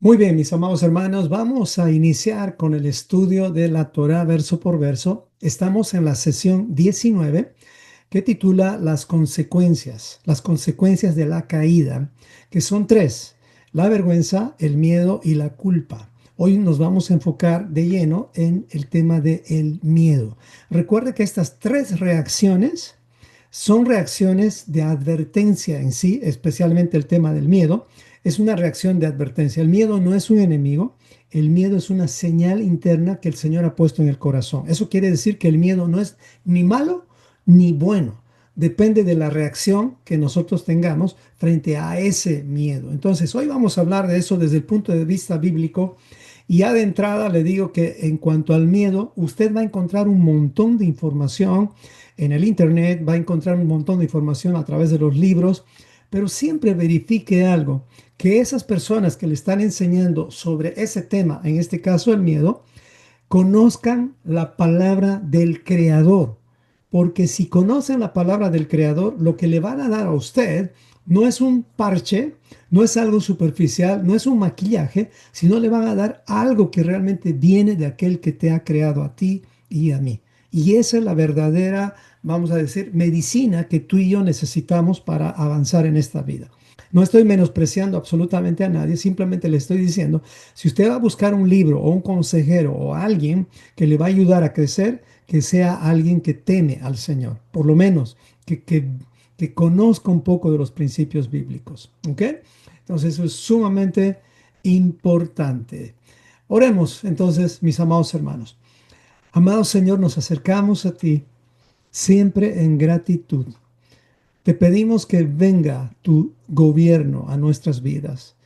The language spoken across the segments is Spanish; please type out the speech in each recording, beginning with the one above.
Muy bien, mis amados hermanos, vamos a iniciar con el estudio de la Torá verso por verso. Estamos en la sesión 19 que titula las consecuencias de la caída, que son tres: la vergüenza, el miedo y la culpa. Hoy nos vamos a enfocar de lleno en el tema del miedo. Recuerde que estas tres reacciones son reacciones de advertencia en sí, especialmente el tema del miedo. Es una reacción de advertencia. El miedo no es un enemigo, el miedo es una señal interna que el Señor ha puesto en el corazón. Eso quiere decir que el miedo no es ni malo ni bueno. Depende de la reacción que nosotros tengamos frente a ese miedo. Entonces, hoy vamos a hablar de eso desde el punto de vista bíblico. Y ya de entrada le digo que en cuanto al miedo, usted va a encontrar un montón de información en el internet, va a encontrar un montón de información a través de los libros, pero siempre verifique algo: que esas personas que le están enseñando sobre ese tema, en este caso el miedo, conozcan la palabra del Creador. Porque si conocen la palabra del Creador, lo que le van a dar a usted no es un parche, no es algo superficial, no es un maquillaje, sino le van a dar algo que realmente viene de aquel que te ha creado a ti y a mí. Y esa es la verdadera, vamos a decir, medicina que tú y yo necesitamos para avanzar en esta vida. No estoy menospreciando absolutamente a nadie, simplemente le estoy diciendo: si usted va a buscar un libro o un consejero o alguien que le va a ayudar a crecer, que sea alguien que teme al Señor, por lo menos que conozca un poco de los principios bíblicos. ¿Ok? Entonces eso es sumamente importante. Oremos entonces, mis amados hermanos. Amado Señor, nos acercamos a ti siempre en gratitud. Te pedimos que venga tu gobierno a nuestras vidas.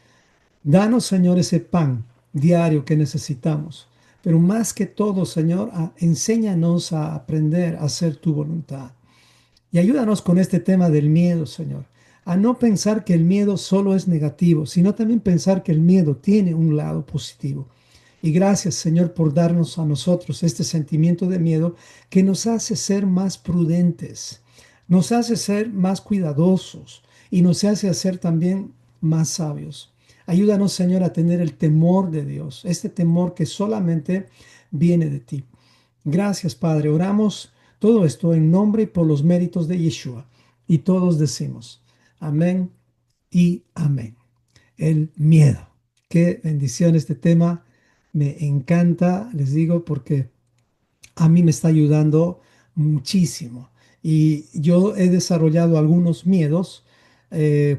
Danos, Señor, ese pan diario que necesitamos. Pero más que todo, Señor, enséñanos a aprender a hacer tu voluntad. Y ayúdanos con este tema del miedo, Señor, a no pensar que el miedo solo es negativo, sino también pensar que el miedo tiene un lado positivo. Y gracias, Señor, por darnos a nosotros este sentimiento de miedo que nos hace ser más prudentes, nos hace ser más cuidadosos y nos hace hacer también más sabios. Ayúdanos, Señor, a tener el temor de Dios, este temor que solamente viene de ti. Gracias, Padre. Oramos todo esto en nombre y por los méritos de Yeshua. Y todos decimos amén y amén. El miedo. Qué bendición este tema. Me encanta, les digo, porque a mí me está ayudando muchísimo. Y yo he desarrollado algunos miedos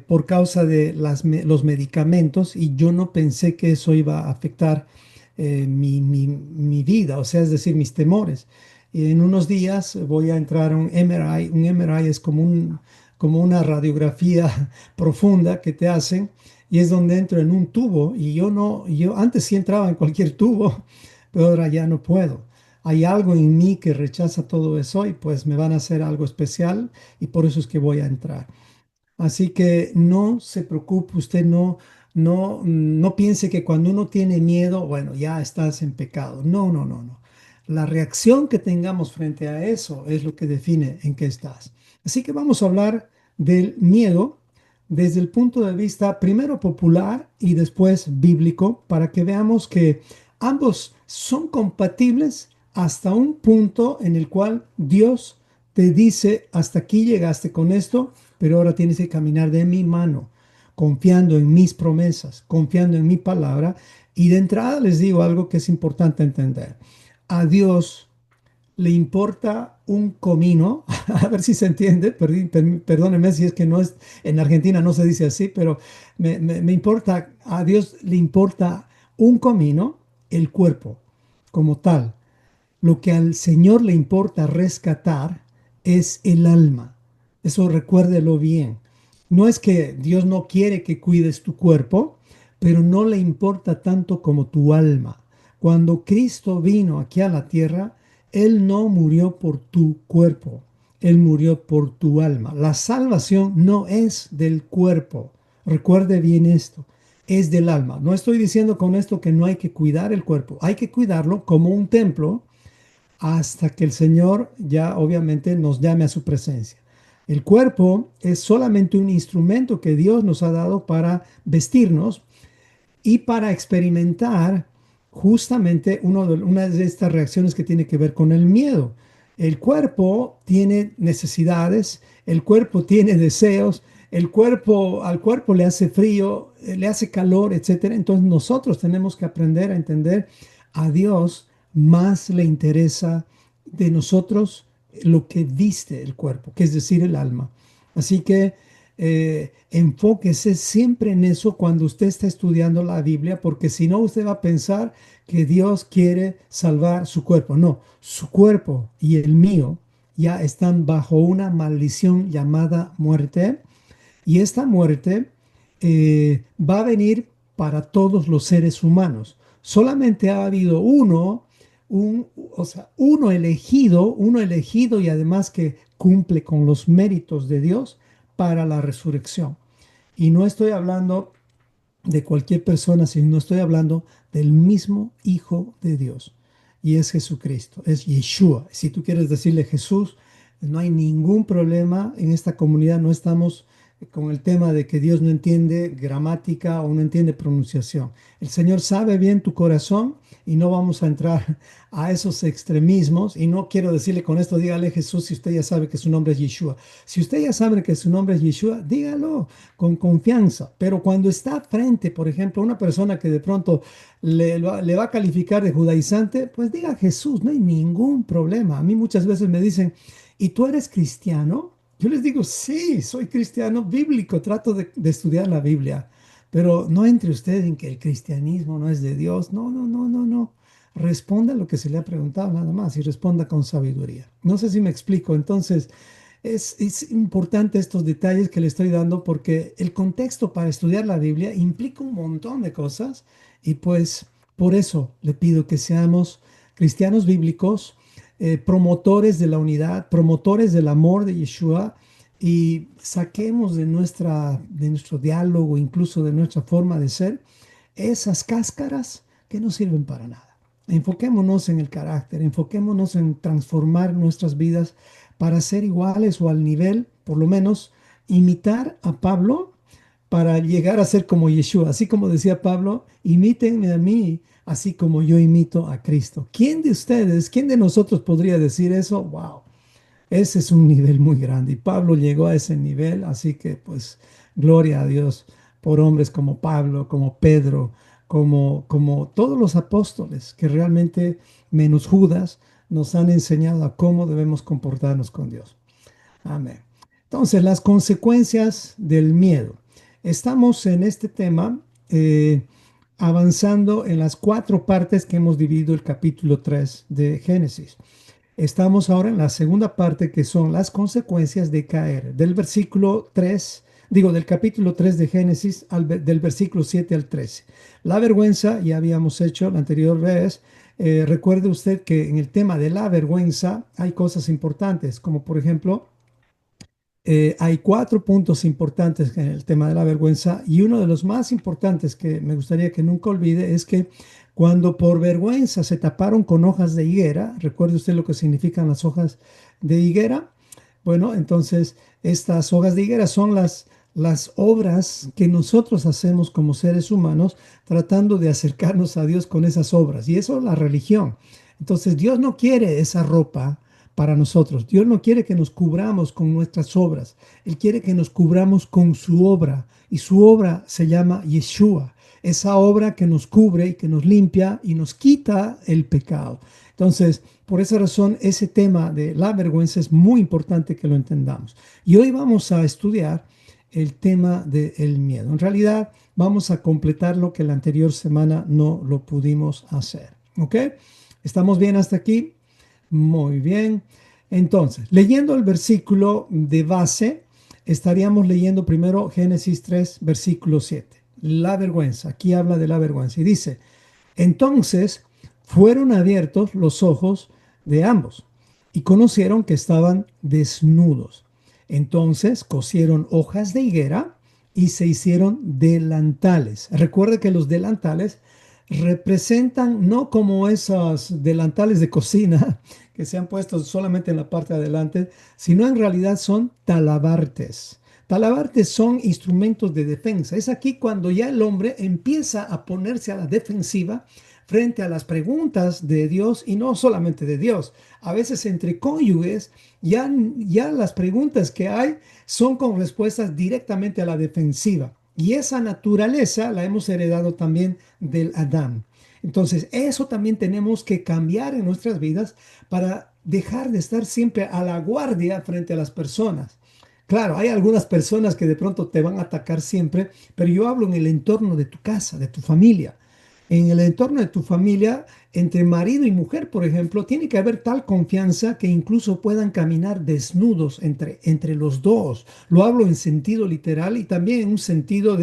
por causa de los medicamentos, y yo no pensé que eso iba a afectar mi vida, o sea, es decir, mis temores. Y en unos días voy a entrar a un MRI. Un MRI es como una radiografía profunda que te hacen, y es donde entro en un tubo. Y yo no, yo antes sí entraba en cualquier tubo, pero ahora ya no puedo. Hay algo en mí que rechaza todo eso, y pues me van a hacer algo especial, y por eso es que voy a entrar. Así que no se preocupe, usted no piense que cuando uno tiene miedo, bueno, ya estás en pecado. No, no, no, no. La reacción que tengamos frente a eso es lo que define en qué estás. Así que vamos a hablar del miedo desde el punto de vista primero popular y después bíblico, para que veamos que ambos son compatibles hasta un punto en el cual Dios te dice: hasta aquí llegaste con esto, pero ahora tienes que caminar de mi mano, confiando en mis promesas, confiando en mi palabra. Y de entrada les digo algo que es importante entender: a Dios le importa un comino. A ver si se entiende, perdónenme si es que no es, en Argentina no se dice así, pero me importa, a Dios le importa un comino, el cuerpo como tal. Lo que al Señor le importa rescatar es el alma. Eso recuérdelo bien. No es que Dios no quiere que cuides tu cuerpo, pero no le importa tanto como tu alma. Cuando Cristo vino aquí a la tierra, Él no murió por tu cuerpo, Él murió por tu alma. La salvación no es del cuerpo. Recuerde bien esto: es del alma. No estoy diciendo con esto que no hay que cuidar el cuerpo. Hay que cuidarlo como un templo hasta que el Señor ya obviamente nos llame a su presencia. El cuerpo es solamente un instrumento que Dios nos ha dado para vestirnos, y para experimentar justamente una de estas reacciones que tiene que ver con el miedo. El cuerpo tiene necesidades, el cuerpo tiene deseos, al cuerpo le hace frío, le hace calor, etcétera. Entonces nosotros tenemos que aprender a entender a Dios más le interesa de nosotros lo que viste el cuerpo, que es decir, el alma. Así que enfóquese siempre en eso cuando usted está estudiando la Biblia, porque si no, usted va a pensar que Dios quiere salvar su cuerpo. No, su cuerpo y el mío ya están bajo una maldición llamada muerte, y esta muerte va a venir para todos los seres humanos. Solamente ha habido o sea, uno elegido y además que cumple con los méritos de Dios para la resurrección. Y no estoy hablando de cualquier persona, sino estoy hablando del mismo Hijo de Dios. Y es Jesucristo, es Yeshua. Si tú quieres decirle Jesús, no hay ningún problema. En esta comunidad no estamos con el tema de que Dios no entiende gramática o no entiende pronunciación. El Señor sabe bien tu corazón y no vamos a entrar a esos extremismos. Y no quiero decirle con esto, dígale Jesús si usted ya sabe que su nombre es Yeshua. Si usted ya sabe que su nombre es Yeshua, dígalo con confianza. Pero cuando está frente, por ejemplo, a una persona que de pronto le va a calificar de judaizante, pues diga Jesús, no hay ningún problema. A mí muchas veces me dicen, ¿y tú eres cristiano? Yo les digo, sí, soy cristiano bíblico, trato de estudiar la Biblia, pero no entre usted en que el cristianismo no es de Dios. No, no, no, no, no. Responda lo que se le ha preguntado nada más y responda con sabiduría. No sé si me explico. Entonces, es importante estos detalles que le estoy dando porque el contexto para estudiar la Biblia implica un montón de cosas y pues por eso le pido que seamos cristianos bíblicos, promotores de la unidad, promotores del amor de Yeshua y saquemos de nuestro diálogo, incluso de nuestra forma de ser, esas cáscaras que no sirven para nada. Enfoquémonos en el carácter, enfoquémonos en transformar nuestras vidas para ser iguales o al nivel, por lo menos, imitar a Pablo para llegar a ser como Yeshua. Así como decía Pablo, imítenme a mí, así como yo imito a Cristo. ¿Quién de ustedes, quién de nosotros podría decir eso? Wow, ese es un nivel muy grande y Pablo llegó a ese nivel, así que pues gloria a Dios por hombres como Pablo, como Pedro, como todos los apóstoles que realmente, menos Judas, nos han enseñado a cómo debemos comportarnos con Dios. Amén. Entonces, las consecuencias del miedo. Estamos en este tema avanzando en las cuatro partes que hemos dividido el capítulo 3 de Génesis. Estamos ahora en la segunda parte que son las consecuencias de caer, del versículo 3, digo, del capítulo 3 de Génesis, del versículo 7 al 13. La vergüenza, ya habíamos hecho la anterior vez. Recuerde usted que en el tema de la vergüenza hay cosas importantes, como por ejemplo, hay cuatro puntos importantes en el tema de la vergüenza y uno de los más importantes que me gustaría que nunca olvide es que cuando por vergüenza se taparon con hojas de higuera, recuerde usted lo que significan las hojas de higuera. Bueno, entonces estas hojas de higuera son las obras que nosotros hacemos como seres humanos tratando de acercarnos a Dios con esas obras y eso es la religión. Entonces Dios no quiere esa ropa para nosotros. Dios no quiere que nos cubramos con nuestras obras. Él quiere que nos cubramos con su obra. Y su obra se llama Yeshua. Esa obra que nos cubre y que nos limpia y nos quita el pecado. Entonces, por esa razón, ese tema de la vergüenza es muy importante que lo entendamos. Y hoy vamos a estudiar el tema del miedo. En realidad, vamos a completar lo que la anterior semana no lo pudimos hacer. ¿Ok? ¿Estamos bien hasta aquí? Muy bien. Entonces, leyendo el versículo de base, estaríamos leyendo primero Génesis 3, versículo 7. La vergüenza. Aquí habla de la vergüenza. Y dice, entonces fueron abiertos los ojos de ambos y conocieron que estaban desnudos. Entonces cosieron hojas de higuera y se hicieron delantales. Recuerde que los delantales representan no como esos delantales de cocina que se han puesto solamente en la parte de adelante, sino en realidad son talabartes. Talabartes son instrumentos de defensa. Es aquí cuando ya el hombre empieza a ponerse a la defensiva frente a las preguntas de Dios y no solamente de Dios. A veces entre cónyuges ya las preguntas que hay son con respuestas directamente a la defensiva. Y esa naturaleza la hemos heredado también del Adán. Entonces, eso también tenemos que cambiar en nuestras vidas para dejar de estar siempre a la guardia frente a las personas. Claro, hay algunas personas que de pronto te van a atacar siempre, pero yo hablo en el entorno de tu casa, de tu familia. En el entorno de tu familia, entre marido y mujer, por ejemplo, tiene que haber tal confianza que incluso puedan caminar desnudos entre los dos. Lo hablo en sentido literal y también en un sentido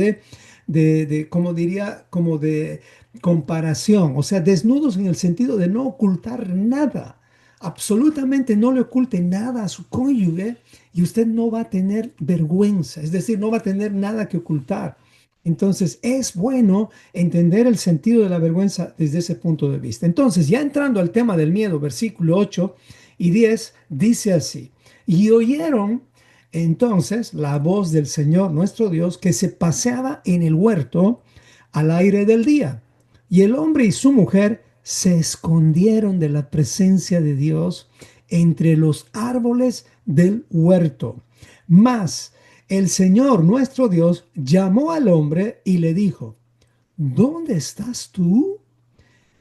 como diría, como de comparación. O sea, desnudos en el sentido de no ocultar nada. Absolutamente no le oculte nada a su cónyuge y usted no va a tener vergüenza, es decir, no va a tener nada que ocultar. Entonces, es bueno entender el sentido de la vergüenza desde ese punto de vista. Entonces, ya entrando al tema del miedo, versículo 8 y 10 dice así, y oyeron entonces la voz del Señor nuestro Dios que se paseaba en el huerto al aire del día. Y el hombre y su mujer se escondieron de la presencia de Dios entre los árboles del huerto. Mas el Señor nuestro Dios llamó al hombre y le dijo, ¿dónde estás tú?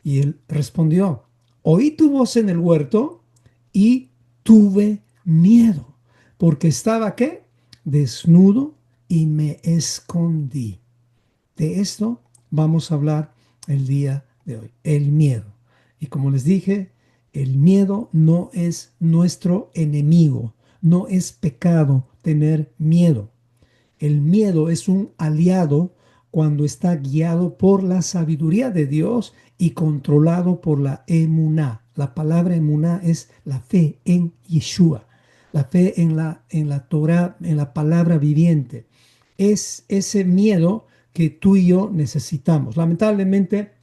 Y él respondió, oí tu voz en el huerto y tuve miedo, porque estaba ¿qué? Desnudo y me escondí. De esto vamos a hablar el día de hoy, el miedo. Y como les dije, el miedo no es nuestro enemigo, no es pecado tener miedo. El miedo es un aliado cuando está guiado por la sabiduría de Dios y controlado por la emuná. La palabra emuná es la fe en Yeshua, la fe en la Torah, en la palabra viviente. Es ese miedo que tú y yo necesitamos. Lamentablemente,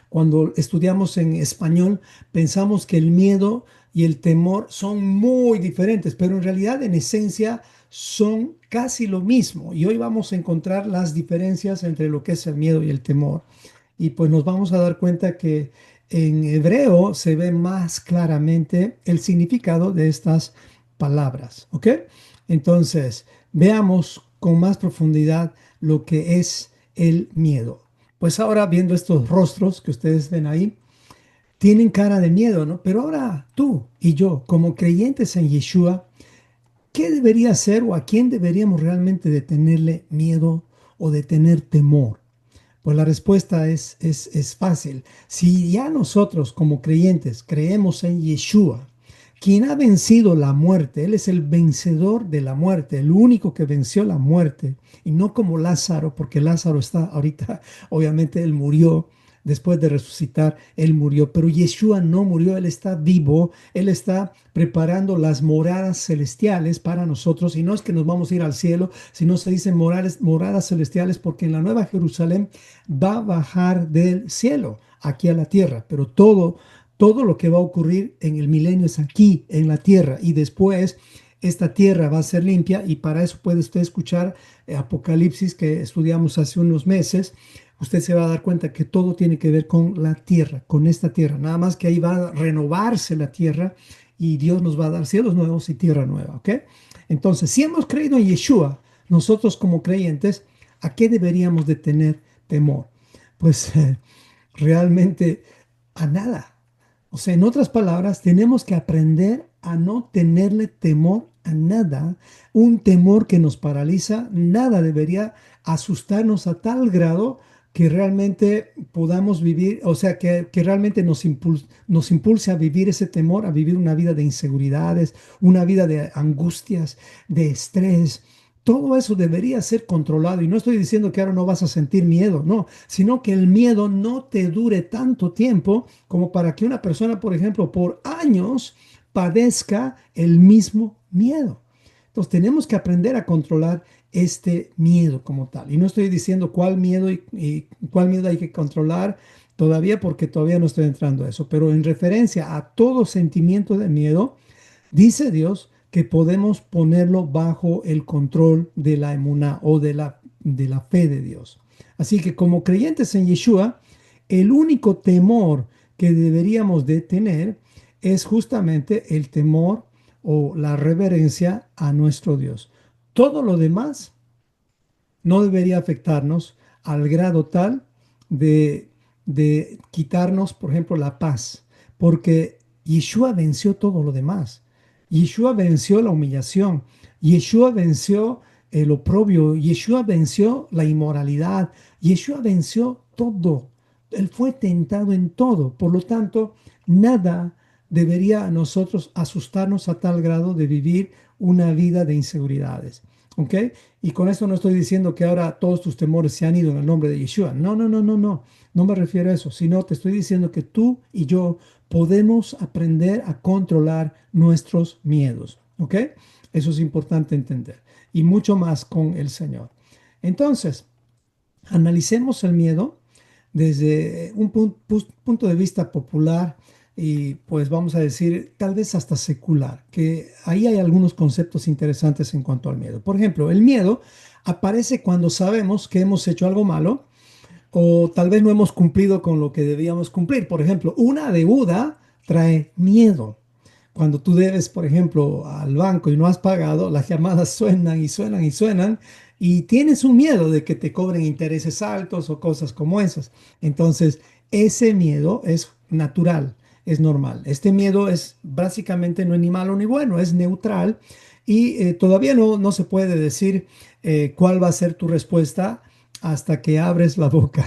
cuando estudiamos en español, pensamos que el miedo y el temor son muy diferentes, pero en realidad en esencia son casi lo mismo. Y hoy vamos a encontrar las diferencias entre lo que es el miedo y el temor. Y pues nos vamos a dar cuenta que en hebreo se ve más claramente el significado de estas palabras. ¿Ok? Entonces, veamos con más profundidad lo que es el miedo. Pues ahora viendo estos rostros que ustedes ven ahí, tienen cara de miedo, ¿no? Pero ahora tú y yo, como creyentes en Yeshua, ¿qué debería ser o a quién deberíamos realmente de tenerle miedo o de tener temor? Pues la respuesta es fácil. Si ya nosotros como creyentes creemos en Yeshua, quien ha vencido la muerte, Él es el vencedor de la muerte, el único que venció la muerte, y no como Lázaro, porque Lázaro está ahorita, obviamente Él murió, después de resucitar, Él murió, pero Yeshua no murió, Él está vivo, Él está preparando las moradas celestiales para nosotros, y no es que nos vamos a ir al cielo, sino se dicen moradas celestiales, porque en la Nueva Jerusalén va a bajar del cielo aquí a la tierra, pero todo lo que va a ocurrir en el milenio es aquí, en la tierra, y después esta tierra va a ser limpia, y para eso puede usted escuchar Apocalipsis que estudiamos hace unos meses. Usted se va a dar cuenta que todo tiene que ver con la tierra, con esta tierra, nada más que ahí va a renovarse la tierra y Dios nos va a dar cielos nuevos y tierra nueva, ¿ok? Entonces, si hemos creído en Yeshua, nosotros como creyentes, ¿a qué deberíamos de tener temor? Pues realmente a nada. O sea, en otras palabras, tenemos que aprender a no tenerle temor a nada. Un temor que nos paraliza, nada debería asustarnos a tal grado que realmente podamos vivir, o sea, que realmente nos impulse a vivir ese temor, a vivir una vida de inseguridades, una vida de angustias, de estrés. Todo eso debería ser controlado. Y no estoy diciendo que ahora no vas a sentir miedo, no, sino que el miedo no te dure tanto tiempo como para que una persona, por ejemplo, por años padezca el mismo miedo. Entonces tenemos que aprender a controlar este miedo como tal. Y no estoy diciendo cuál miedo y cuál miedo hay que controlar todavía porque todavía no estoy entrando a eso. Pero en referencia a todo sentimiento de miedo, dice Dios que podemos ponerlo bajo el control de la emuná o de la fe de Dios. Así que como creyentes en Yeshua, el único temor que deberíamos de tener es justamente el temor o la reverencia a nuestro Dios. Todo lo demás no debería afectarnos al grado tal de, de quitarnos, por ejemplo, la paz, porque Yeshua venció todo lo demás. Yeshua venció la humillación, Yeshua venció el oprobio, Yeshua venció la inmoralidad, Yeshua venció todo. Él fue tentado en todo. Por lo tanto, nada debería a nosotros asustarnos a tal grado de vivir una vida de inseguridades. ¿Ok? Y con esto no estoy diciendo que ahora todos tus temores se han ido en el nombre de Yeshua. No, no, no, no, no. No me refiero a eso, sino te estoy diciendo que tú y yo podemos aprender a controlar nuestros miedos. ¿Ok? Eso es importante entender. Y mucho más con el Señor. Entonces, analicemos el miedo desde un punto de vista popular y pues vamos a decir tal vez hasta secular, que ahí hay algunos conceptos interesantes en cuanto al miedo. Por ejemplo, el miedo aparece cuando sabemos que hemos hecho algo malo o tal vez no hemos cumplido con lo que debíamos cumplir. Por ejemplo, una deuda trae miedo. Cuando tú debes, por ejemplo, al banco y no has pagado, las llamadas suenan y suenan y suenan y tienes un miedo de que te cobren intereses altos o cosas como esas. Entonces, ese miedo es natural, es normal. Este miedo es básicamente no es ni malo ni bueno, es neutral y todavía no se puede decir cuál va a ser tu respuesta hasta que abres la boca.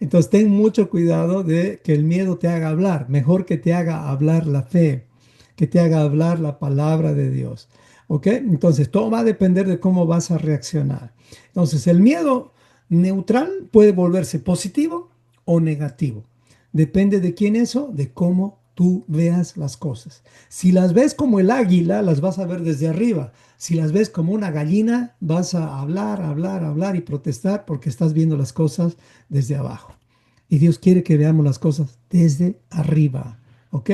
Entonces, ten mucho cuidado de que el miedo te haga hablar, mejor que te haga hablar la fe, que te haga hablar la palabra de Dios. ¿Ok? Entonces, todo va a depender de cómo vas a reaccionar. Entonces, el miedo neutral puede volverse positivo o negativo. Depende de quién eso, de cómo tú veas las cosas. Si las ves como el águila, las vas a ver desde arriba. Si las ves como una gallina, vas a hablar, hablar, hablar y protestar porque estás viendo las cosas desde abajo. Y Dios quiere que veamos las cosas desde arriba. ¿Ok?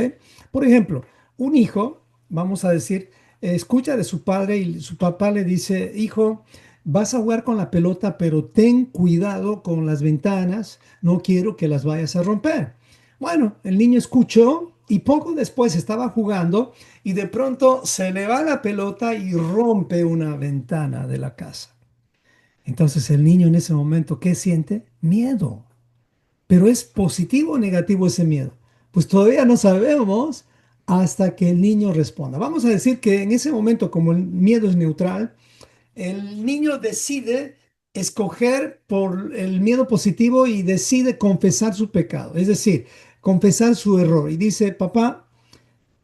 Por ejemplo, un hijo, vamos a decir, escucha de su padre y su papá le dice, hijo, vas a jugar con la pelota, pero ten cuidado con las ventanas, no quiero que las vayas a romper. Bueno, el niño escuchó y poco después estaba jugando y de pronto se le va la pelota y rompe una ventana de la casa. Entonces el niño en ese momento, ¿qué siente? Miedo. Pero ¿es positivo o negativo ese miedo? Pues todavía no sabemos hasta que el niño responda. Vamos a decir que en ese momento, como el miedo es neutral, el niño decide escoger por el miedo positivo y decide confesar su pecado, es decir, confesar su error y dice, papá,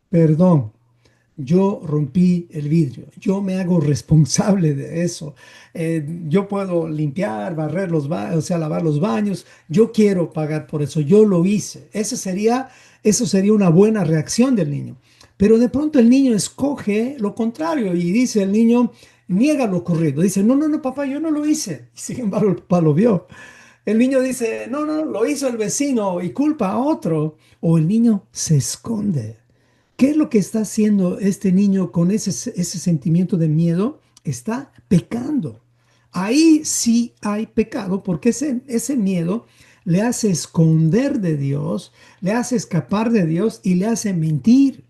perdón, yo rompí el vidrio, yo me hago responsable de eso. Yo puedo limpiar, barrer los baños, o sea, lavar los baños. Yo quiero pagar por eso, yo lo hice. Eso sería una buena reacción del niño. Pero de pronto el niño escoge lo contrario y dice el niño, niega lo ocurrido. Dice, no, no, no, papá, yo no lo hice. Y sin embargo, el papá lo vio. El niño dice, no, no, lo hizo el vecino y culpa a otro. O el niño se esconde. ¿Qué es lo que está haciendo este niño con ese sentimiento de miedo? Está pecando. Ahí sí hay pecado porque ese miedo le hace esconder de Dios, le hace escapar de Dios y le hace mentir.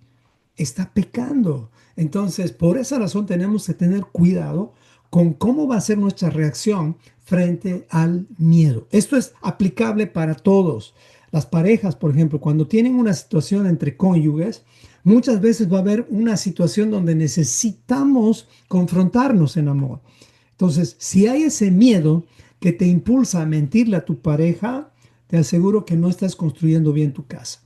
Está pecando. Entonces, por esa razón tenemos que tener cuidado con cómo va a ser nuestra reacción frente al miedo. Esto es aplicable para todos. Las parejas, por ejemplo, cuando tienen una situación entre cónyuges, muchas veces va a haber una situación donde necesitamos confrontarnos en amor. Entonces, si hay ese miedo que te impulsa a mentirle a tu pareja, te aseguro que no estás construyendo bien tu casa.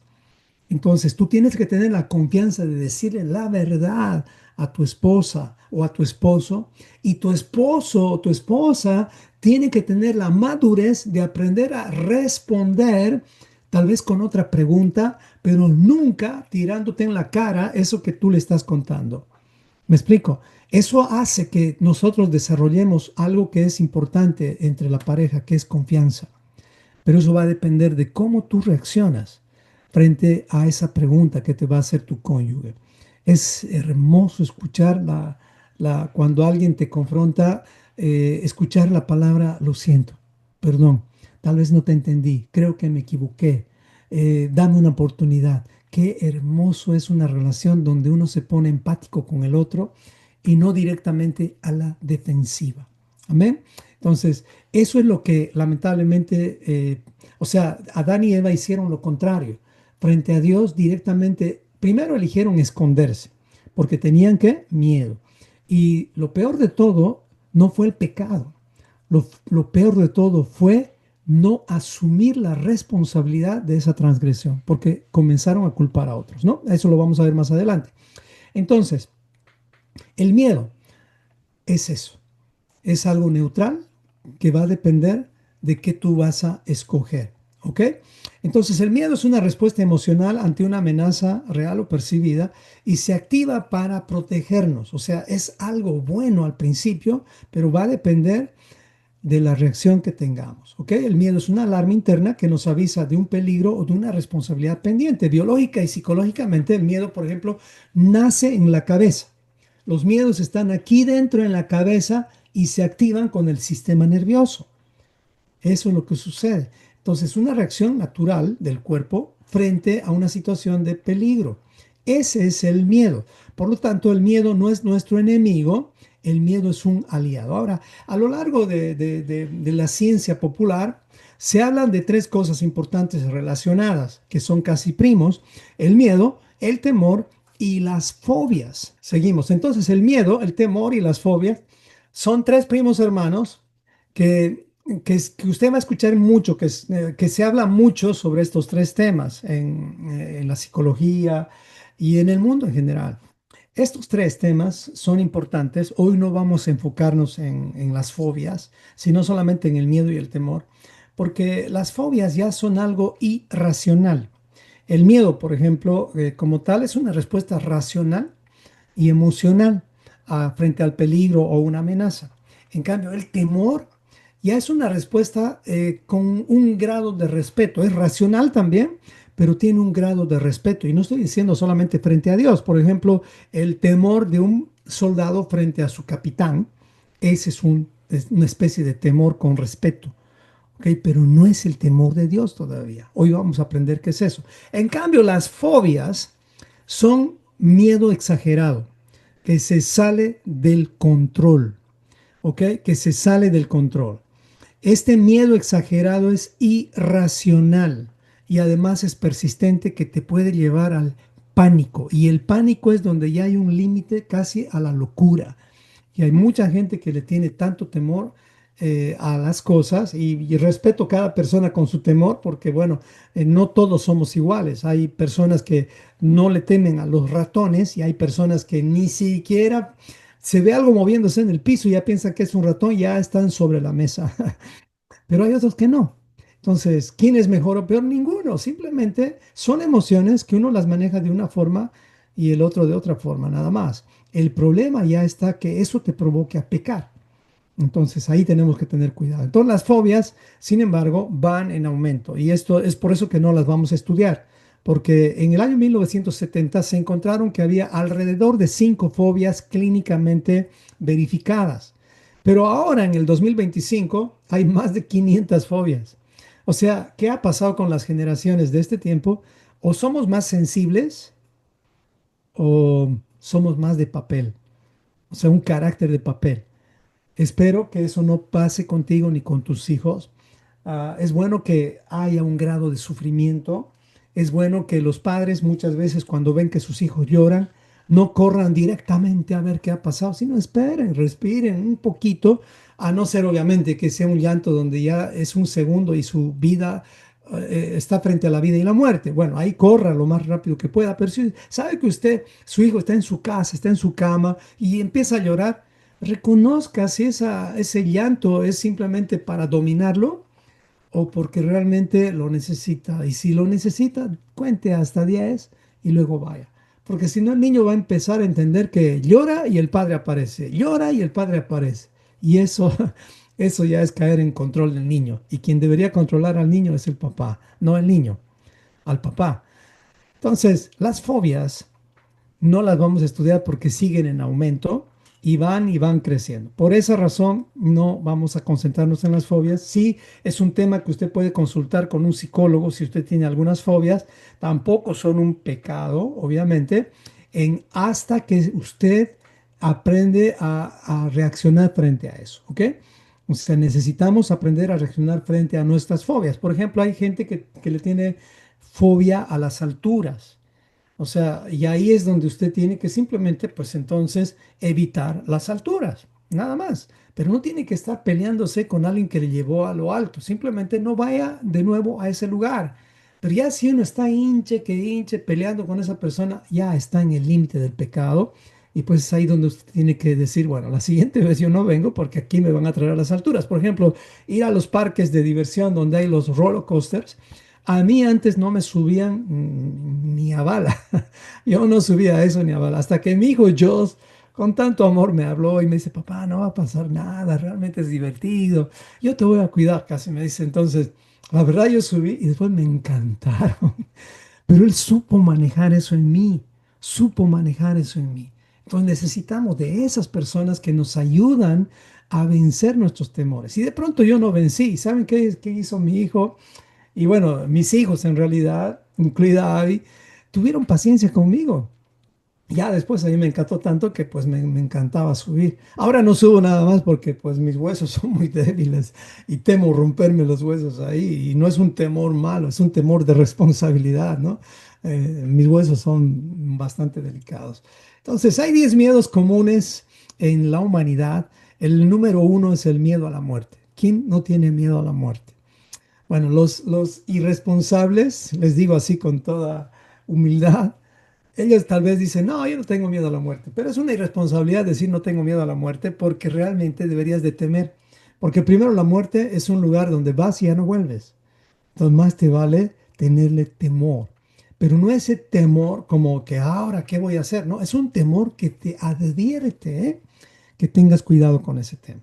Entonces, tú tienes que tener la confianza de decirle la verdad a tu esposa o a tu esposo, y tu esposo o tu esposa tiene que tener la madurez de aprender a responder, tal vez con otra pregunta, pero nunca tirándote en la cara eso que tú le estás contando. ¿Me explico? Eso hace que nosotros desarrollemos algo que es importante entre la pareja, que es confianza. Pero eso va a depender de cómo tú reaccionas frente a esa pregunta que te va a hacer tu cónyuge. Es hermoso escuchar cuando alguien te confronta, escuchar la palabra lo siento, perdón, tal vez no te entendí, creo que me equivoqué, dame una oportunidad. Qué hermoso es una relación donde uno se pone empático con el otro y no directamente a la defensiva. Amén. Entonces, eso es lo que lamentablemente, o sea, Adán y Eva hicieron lo contrario. Frente a Dios directamente, primero eligieron esconderse, porque tenían que miedo. Y lo peor de todo no fue el pecado. Lo peor de todo fue no asumir la responsabilidad de esa transgresión, porque comenzaron a culpar a otros, ¿no? Eso lo vamos a ver más adelante. Entonces, el miedo es eso, es algo neutral que va a depender de qué tú vas a escoger. ¿Ok? Entonces el miedo es una respuesta emocional ante una amenaza real o percibida y se activa para protegernos. O sea, es algo bueno al principio, pero va a depender de la reacción que tengamos. ¿Ok? El miedo es una alarma interna que nos avisa de un peligro o de una responsabilidad pendiente. Biológica y psicológicamente, el miedo, por ejemplo, nace en la cabeza. Los miedos están aquí dentro en la cabeza y se activan con el sistema nervioso. Eso es lo que sucede. Entonces, una reacción natural del cuerpo frente a una situación de peligro. Ese es el miedo. Por lo tanto, el miedo no es nuestro enemigo, el miedo es un aliado. Ahora, a lo largo de la ciencia popular, se hablan de tres cosas importantes relacionadas, que son casi primos: el miedo, el temor y las fobias. Seguimos. Entonces, el miedo, el temor y las fobias son tres primos hermanos que que usted va a escuchar mucho, que se habla mucho sobre estos tres temas en la psicología y en el mundo en general. Estos tres temas son importantes. Hoy no vamos a enfocarnos en las fobias, sino solamente en el miedo y el temor, porque las fobias ya son algo irracional. El miedo, por ejemplo, como tal, es una respuesta racional y emocional frente al peligro o una amenaza. En cambio, el temor ya es una respuesta con un grado de respeto. Es racional también, pero tiene un grado de respeto. Y no estoy diciendo solamente frente a Dios. Por ejemplo, el temor de un soldado frente a su capitán, ese es una especie de temor con respeto. ¿Ok? Pero no es el temor de Dios todavía. Hoy vamos a aprender qué es eso. En cambio, las fobias son miedo exagerado, que se sale del control, ¿ok? Que se sale del control. Este miedo exagerado es irracional y además es persistente, que te puede llevar al pánico. Y el pánico es donde ya hay un límite casi a la locura. Y hay mucha gente que le tiene tanto temor a las cosas, y respeto cada persona con su temor, porque bueno, no todos somos iguales. Hay personas que no le temen a los ratones y hay personas que ni siquiera se ve algo moviéndose en el piso y ya piensan que es un ratón, ya están sobre la mesa. Pero hay otros que no. Entonces, ¿quién es mejor o peor? Ninguno. Simplemente son emociones que uno las maneja de una forma y el otro de otra forma, nada más. El problema ya está que eso te provoque a pecar. Entonces ahí tenemos que tener cuidado. Entonces las fobias, sin embargo, van en aumento y esto es por eso que no las vamos a estudiar, porque en el año 1970 se encontraron que había alrededor de 5 fobias clínicamente verificadas, pero ahora en el 2025 hay más de 500 fobias. O sea, ¿qué ha pasado con las generaciones de este tiempo? O somos más sensibles o somos más de papel, o sea, un carácter de papel. Espero que eso no pase contigo ni con tus hijos. Es bueno que haya un grado de sufrimiento. Es bueno que los padres muchas veces cuando ven que sus hijos lloran, no corran directamente a ver qué ha pasado, sino esperen, respiren un poquito, a no ser obviamente que sea un llanto donde ya es un segundo y su vida está frente a la vida y la muerte. Bueno, ahí corra lo más rápido que pueda, pero si sabe que usted, su hijo está en su casa, está en su cama y empieza a llorar, reconozca si ese llanto es simplemente para dominarlo o porque realmente lo necesita. Y si lo necesita, cuente hasta 10 y luego vaya. Porque si no, el niño va a empezar a entender que llora y el padre aparece, llora y el padre aparece. Y eso, eso ya es caer en control del niño. Y quien debería controlar al niño es el papá, no el niño, al papá. Entonces, las fobias no las vamos a estudiar porque siguen en aumento y van creciendo. Por esa razón, no vamos a concentrarnos en las fobias. Sí, es un tema que usted puede consultar con un psicólogo si usted tiene algunas fobias. Tampoco son un pecado, obviamente, hasta que usted aprende a reaccionar frente a eso, ¿ok? O sea, necesitamos aprender a reaccionar frente a nuestras fobias. Por ejemplo, hay gente que le tiene fobia a las alturas. O sea, y ahí es donde usted tiene que simplemente, pues entonces, evitar las alturas, nada más. Pero no tiene que estar peleándose con alguien que le llevó a lo alto. Simplemente no vaya de nuevo a ese lugar. Pero ya si uno está hinche, peleando con esa persona, ya está en el límite del pecado. Y pues es ahí donde usted tiene que decir, bueno, la siguiente vez yo no vengo porque aquí me van a traer a las alturas. Por ejemplo, ir a los parques de diversión donde hay los roller coasters. A mí antes no me subían ni a bala. Yo no subía a eso ni a bala. Hasta que mi hijo Joss, con tanto amor, me habló y me dice, papá, no va a pasar nada, realmente es divertido. Yo te voy a cuidar, casi me dice. Entonces, la verdad yo subí y después me encantaron. Pero él supo manejar eso en mí, supo manejar eso en mí. Entonces necesitamos de esas personas que nos ayudan a vencer nuestros temores. Y de pronto yo no vencí. ¿Saben qué hizo mi hijo? Y bueno, mis hijos en realidad, incluida Abby, tuvieron paciencia conmigo. Ya después a mí me encantó tanto que pues me encantaba subir. Ahora no subo nada más porque pues mis huesos son muy débiles y temo romperme los huesos ahí. Y no es un temor malo, es un temor de responsabilidad, ¿no? Mis huesos son bastante delicados. Entonces, hay 10 miedos comunes en la humanidad. El número uno es el miedo a la muerte. ¿Quién no tiene miedo a la muerte? Bueno, los irresponsables, les digo así con toda humildad, ellos tal vez dicen, no, yo no tengo miedo a la muerte, pero es una irresponsabilidad decir no tengo miedo a la muerte porque realmente deberías de temer. Porque primero la muerte es un lugar donde vas y ya no vuelves. Entonces más te vale tenerle temor. Pero no ese temor como que ahora, ¿qué voy a hacer? No, es un temor que te advierte, ¿eh? Que tengas cuidado con ese tema.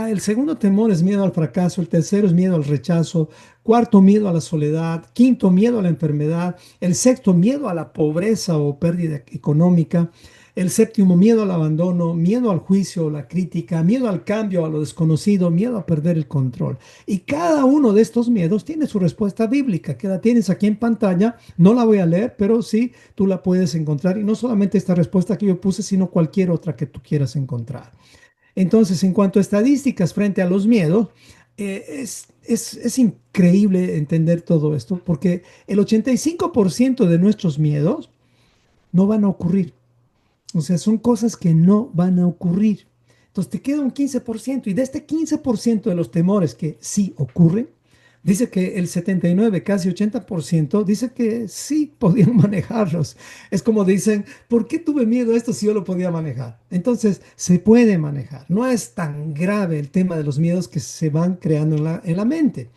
El segundo temor es miedo al fracaso, el tercero es miedo al rechazo, cuarto miedo a la soledad, quinto miedo a la enfermedad, el sexto miedo a la pobreza o pérdida económica, el séptimo miedo al abandono, miedo al juicio o la crítica, miedo al cambio, a lo desconocido, miedo a perder el control. Y cada uno de estos miedos tiene su respuesta bíblica, que la tienes aquí en pantalla. No la voy a leer, pero sí tú la puedes encontrar. Y no solamente esta respuesta que yo puse, sino cualquier otra que tú quieras encontrar. Entonces, en cuanto a estadísticas frente a los miedos, es increíble entender todo esto, porque el 85% de nuestros miedos no van a ocurrir. O sea, son cosas que no van a ocurrir. Entonces te queda un 15% y de este 15% de los temores que sí ocurren, dice que el 79, casi 80%, dice que sí podían manejarlos. Es como dicen, ¿por qué tuve miedo a esto si yo lo podía manejar? Entonces se puede manejar. No es tan grave el tema de los miedos que se van creando en la mente.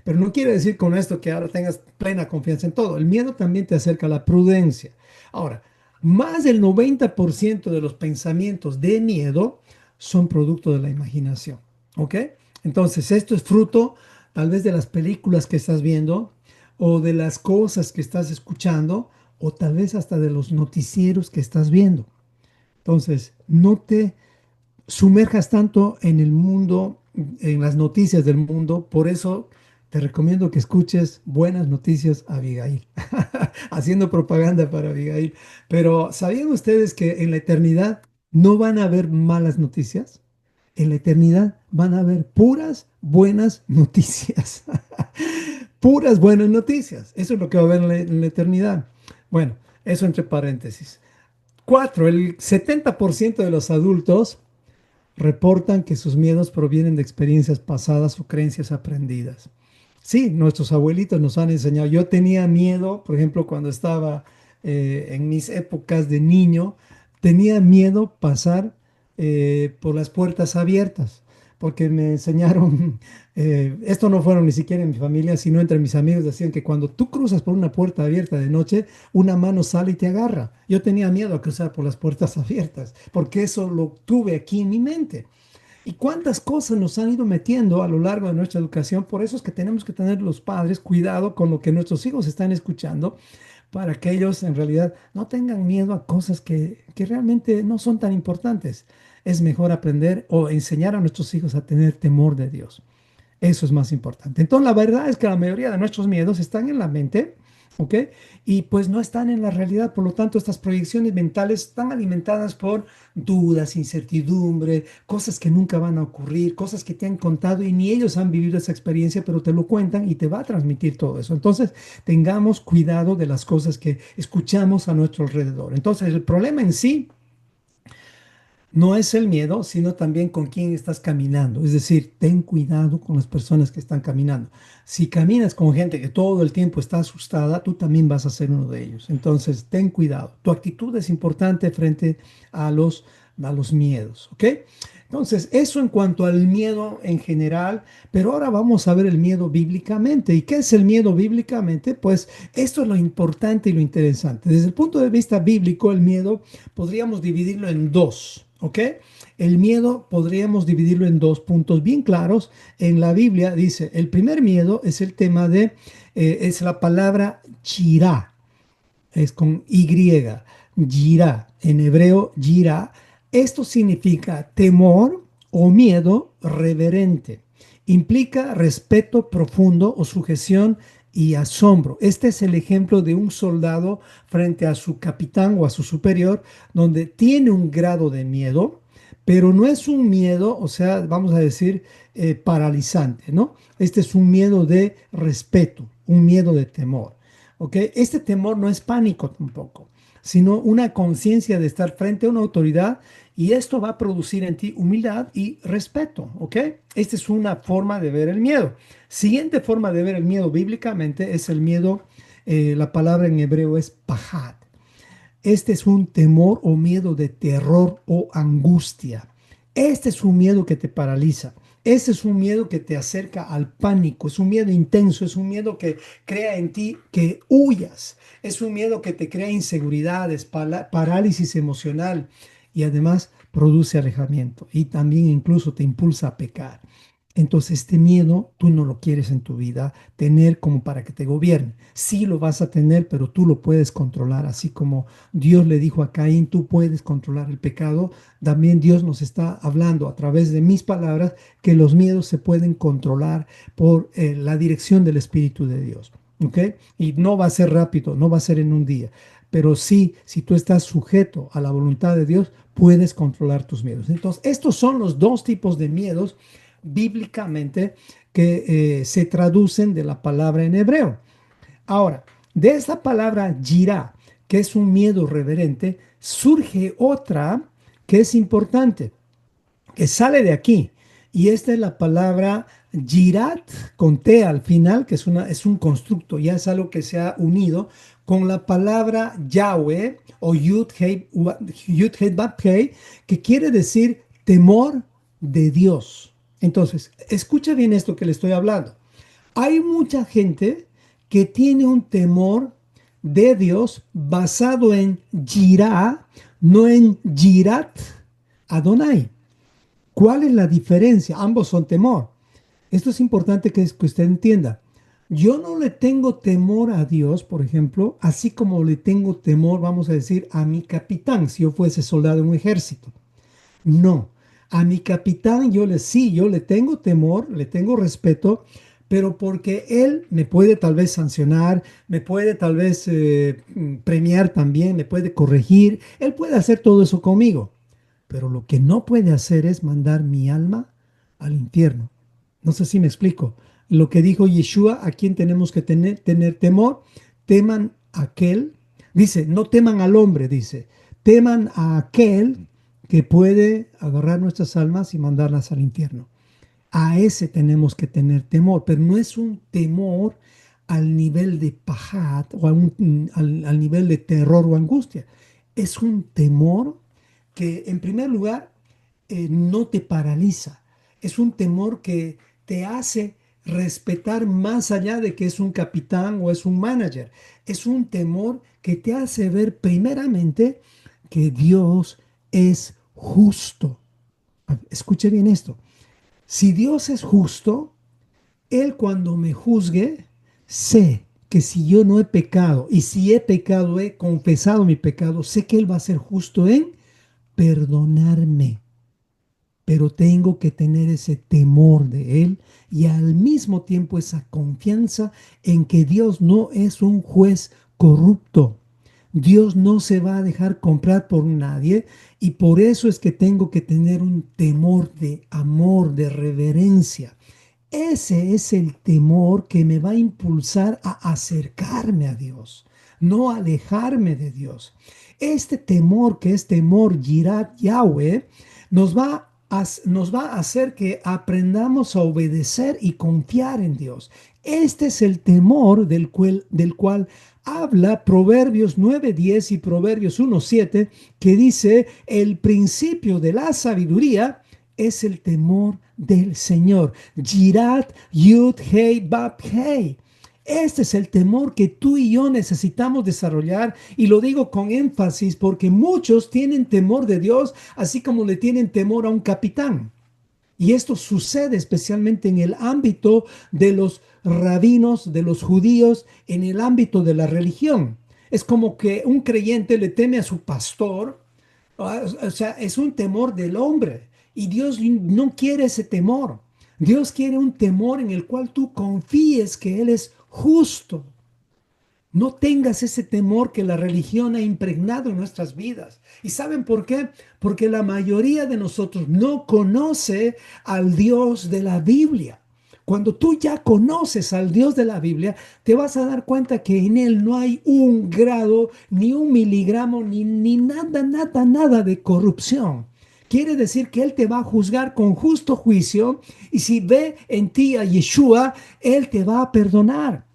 Pero no quiere decir con esto que ahora tengas plena confianza en todo. El miedo también te acerca a la prudencia. Ahora, más del 90% de los pensamientos de miedo son producto de la imaginación. ¿Ok? Entonces, esto es fruto tal vez de las películas que estás viendo o de las cosas que estás escuchando o tal vez hasta de los noticieros que estás viendo. Entonces, no te sumerjas tanto en el mundo, en las noticias del mundo. Por eso te recomiendo que escuches Buenas Noticias Abigail, haciendo propaganda para Abigail. Pero ¿sabían ustedes que en la eternidad no van a haber malas noticias? En la eternidad van a haber puras buenas noticias. Puras buenas noticias. Eso es lo que va a haber en la eternidad. Bueno, eso entre paréntesis. Cuatro, el 70% de los adultos reportan que sus miedos provienen de experiencias pasadas o creencias aprendidas. Sí, nuestros abuelitos nos han enseñado. Yo tenía miedo, por ejemplo, cuando estaba en mis épocas de niño, tenía miedo pasar por las puertas abiertas, porque me enseñaron, esto no fueron ni siquiera en mi familia, sino entre mis amigos, decían que cuando tú cruzas por una puerta abierta de noche, una mano sale y te agarra. Yo tenía miedo a cruzar por las puertas abiertas, porque eso lo tuve aquí en mi mente. ¿Y cuántas cosas nos han ido metiendo a lo largo de nuestra educación? Por eso es que tenemos que tener los padres cuidado con lo que nuestros hijos están escuchando, para que ellos en realidad no tengan miedo a cosas que realmente no son tan importantes. Es mejor aprender o enseñar a nuestros hijos a tener temor de Dios. Eso es más importante. Entonces, la verdad es que la mayoría de nuestros miedos están en la mente, ¿ok? Y pues no están en la realidad. Por lo tanto, estas proyecciones mentales están alimentadas por dudas, incertidumbre, cosas que nunca van a ocurrir, cosas que te han contado y ni ellos han vivido esa experiencia, pero te lo cuentan y te va a transmitir todo eso. Entonces, tengamos cuidado de las cosas que escuchamos a nuestro alrededor. Entonces, el problema en sí no es el miedo, sino también con quién estás caminando. Es decir, ten cuidado con las personas que están caminando. Si caminas con gente que todo el tiempo está asustada, tú también vas a ser uno de ellos. Entonces, ten cuidado. Tu actitud es importante frente a los miedos, ¿ok? Entonces, eso en cuanto al miedo en general, pero ahora vamos a ver el miedo bíblicamente. ¿Y qué es el miedo bíblicamente? Pues esto es lo importante y lo interesante. Desde el punto de vista bíblico, el miedo podríamos dividirlo en dos, ¿ok? El miedo podríamos dividirlo en dos puntos bien claros. En la Biblia dice, el primer miedo es el tema es la palabra yirá, es con Y, yirá, en hebreo yirá. Esto significa temor o miedo reverente. Implica respeto profundo o sujeción y asombro. Este es el ejemplo de un soldado frente a su capitán o a su superior, donde tiene un grado de miedo, pero no es un miedo, o sea, vamos a decir, paralizante, ¿no? Este es un miedo de respeto, un miedo de temor. ¿Ok? Este temor no es pánico tampoco, sino una conciencia de estar frente a una autoridad y esto va a producir en ti humildad y respeto. ¿Ok? Esta es una forma de ver el miedo. Siguiente forma de ver el miedo bíblicamente es el miedo, la palabra en hebreo es pajad. Este es un temor o miedo de terror o angustia. Este es un miedo que te paraliza. Este es un miedo que te acerca al pánico. Es un miedo intenso. Es un miedo que crea en ti que huyas. Es un miedo que te crea inseguridades, parálisis emocional y además produce alejamiento y también incluso te impulsa a pecar. Entonces este miedo tú no lo quieres en tu vida tener como para que te gobierne. Sí lo vas a tener, pero tú lo puedes controlar, así como Dios le dijo a Caín, tú puedes controlar el pecado. También Dios nos está hablando a través de mis palabras que los miedos se pueden controlar por la dirección del Espíritu de Dios. ¿Ok? Y no va a ser rápido, no va a ser en un día, pero sí, si tú estás sujeto a la voluntad de Dios, puedes controlar tus miedos. Entonces, estos son los dos tipos de miedos bíblicamente que se traducen de la palabra en hebreo. Ahora, de esta palabra yirá, que es un miedo reverente, surge otra que es importante, que sale de aquí. Y esta es la palabra yirat con T al final, que es un constructo, ya es algo que se ha unido con la palabra Yahweh o Yud-Hei Bab-Hei, que quiere decir temor de Dios. Entonces, escucha bien esto que le estoy hablando. Hay mucha gente que tiene un temor de Dios basado en Jirá, no en Jirat Adonai. ¿Cuál es la diferencia? Ambos son temor. Esto es importante que usted entienda. Yo no le tengo temor a Dios, por ejemplo, así como le tengo temor, vamos a decir, a mi capitán, si yo fuese soldado en un ejército. No, a mi capitán yo le tengo temor, le tengo respeto, pero porque él me puede tal vez sancionar, me puede tal vez premiar también, me puede corregir, él puede hacer todo eso conmigo, pero lo que no puede hacer es mandar mi alma al infierno. No sé si me explico. Lo que dijo Yeshua, a quien tenemos que tener temor, teman a aquel, dice, no teman al hombre, dice, teman a aquel que puede agarrar nuestras almas y mandarlas al infierno. A ese tenemos que tener temor, pero no es un temor al nivel de pajat o al nivel de terror o angustia. Es un temor que en primer lugar no te paraliza. Es un temor que te hace respetar más allá de que es un capitán o es un manager. Es un temor que te hace ver primeramente que Dios es justo. Escuche bien esto. Si Dios es justo, Él cuando me juzgue, sé que si yo no he pecado y si he pecado, he confesado mi pecado, sé que Él va a ser justo en perdonarme, pero tengo que tener ese temor de Él y al mismo tiempo esa confianza en que Dios no es un juez corrupto. Dios no se va a dejar comprar por nadie y por eso es que tengo que tener un temor de amor, de reverencia. Ese es el temor que me va a impulsar a acercarme a Dios, no alejarme de Dios. Este temor, que es temor Yirat Yahweh, nos va a hacer que aprendamos a obedecer y confiar en Dios. Este es el temor del cual habla Proverbios 9:10 y Proverbios 1:7, que dice, el principio de la sabiduría es el temor del Señor. Yirat Yud Hei Bab Hei. Este es el temor que tú y yo necesitamos desarrollar y lo digo con énfasis porque muchos tienen temor de Dios así como le tienen temor a un capitán. Y esto sucede especialmente en el ámbito de los rabinos, de los judíos, en el ámbito de la religión. Es como que un creyente le teme a su pastor, o sea, es un temor del hombre. Y Dios no quiere ese temor. Dios quiere un temor en el cual tú confíes que Él es justo. No tengas ese temor que la religión ha impregnado en nuestras vidas. ¿Y saben por qué? Porque la mayoría de nosotros no conoce al Dios de la Biblia. Cuando tú ya conoces al Dios de la Biblia, te vas a dar cuenta que en Él no hay un grado, ni un miligramo, ni nada, nada, nada de corrupción. Quiere decir que Él te va a juzgar con justo juicio y si ve en ti a Yeshua, Él te va a perdonar.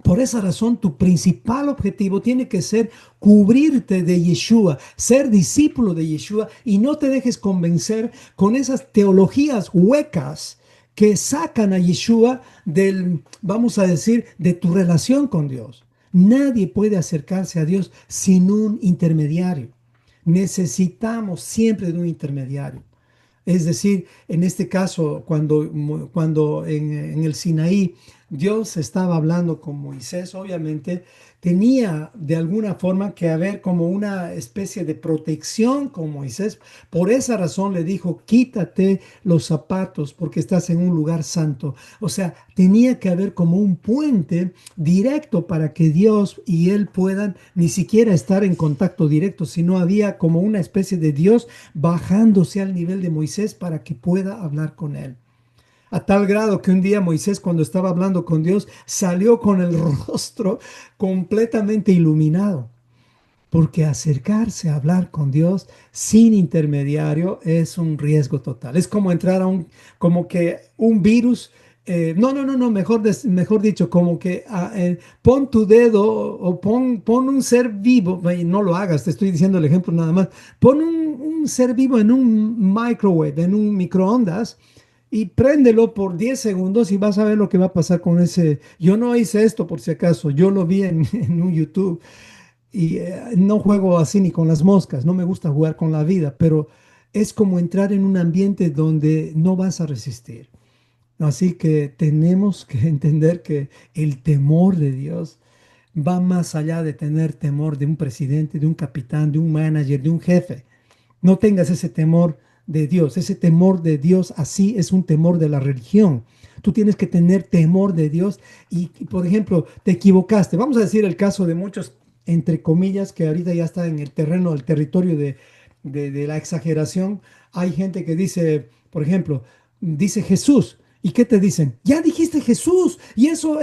Por esa razón, tu principal objetivo tiene que ser cubrirte de Yeshua, ser discípulo de Yeshua y no te dejes convencer con esas teologías huecas que sacan a Yeshua del, vamos a decir, de tu relación con Dios. Nadie puede acercarse a Dios sin un intermediario. Necesitamos siempre de un intermediario. Es decir, en este caso, cuando en el Sinaí Dios estaba hablando con Moisés, obviamente tenía de alguna forma que haber como una especie de protección con Moisés. Por esa razón le dijo, quítate los zapatos porque estás en un lugar santo. O sea, tenía que haber como un puente directo para que Dios y él puedan ni siquiera estar en contacto directo, sino había como una especie de Dios bajándose al nivel de Moisés para que pueda hablar con él. A tal grado que un día Moisés, cuando estaba hablando con Dios, salió con el rostro completamente iluminado, porque acercarse a hablar con Dios sin intermediario es un riesgo total. Es como entrar a como que un virus. No, mejor dicho, como que pon tu dedo o pon un ser vivo, no lo hagas, te estoy diciendo el ejemplo nada más, pon un ser vivo en un microwave, en un microondas y préndelo por 10 segundos y vas a ver lo que va a pasar con ese. Yo no hice esto por si acaso, yo lo vi en un YouTube y no juego así ni con las moscas, no me gusta jugar con la vida, pero es como entrar en un ambiente donde no vas a resistir. Así que tenemos que entender que el temor de Dios va más allá de tener temor de un presidente, de un capitán, de un manager, de un jefe. No tengas ese temor de Dios. Ese temor de Dios así es un temor de la religión. Tú tienes que tener temor de Dios por ejemplo, te equivocaste. Vamos a decir el caso de muchos, entre comillas, que ahorita ya está en el terreno, el territorio de la exageración. Hay gente que dice, por ejemplo, dice Jesús. ¿Y qué te dicen? Ya dijiste Jesús. Y eso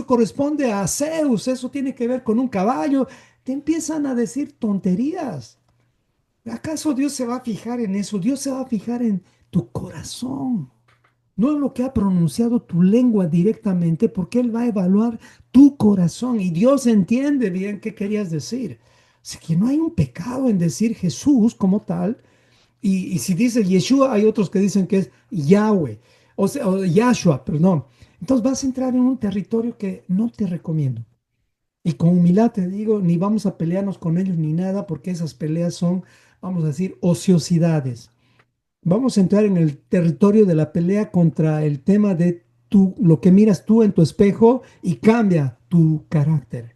corresponde a Zeus. Eso tiene que ver con un caballo. Te empiezan a decir tonterías. ¿Acaso Dios se va a fijar en eso? Dios se va a fijar en tu corazón, no en lo que ha pronunciado tu lengua directamente, porque Él va a evaluar tu corazón y Dios entiende bien qué querías decir. Así que no hay un pecado en decir Jesús como tal. Y si dice Yeshua, hay otros que dicen que es Yahweh, o sea, o Yahshua, perdón. Entonces vas a entrar en un territorio que no te recomiendo. Y con humildad te digo, ni vamos a pelearnos con ellos ni nada, porque esas peleas son, vamos a decir, ociosidades. Vamos a entrar en el territorio de la pelea contra el tema de tú, lo que miras tú en tu espejo y cambia. tu carácter.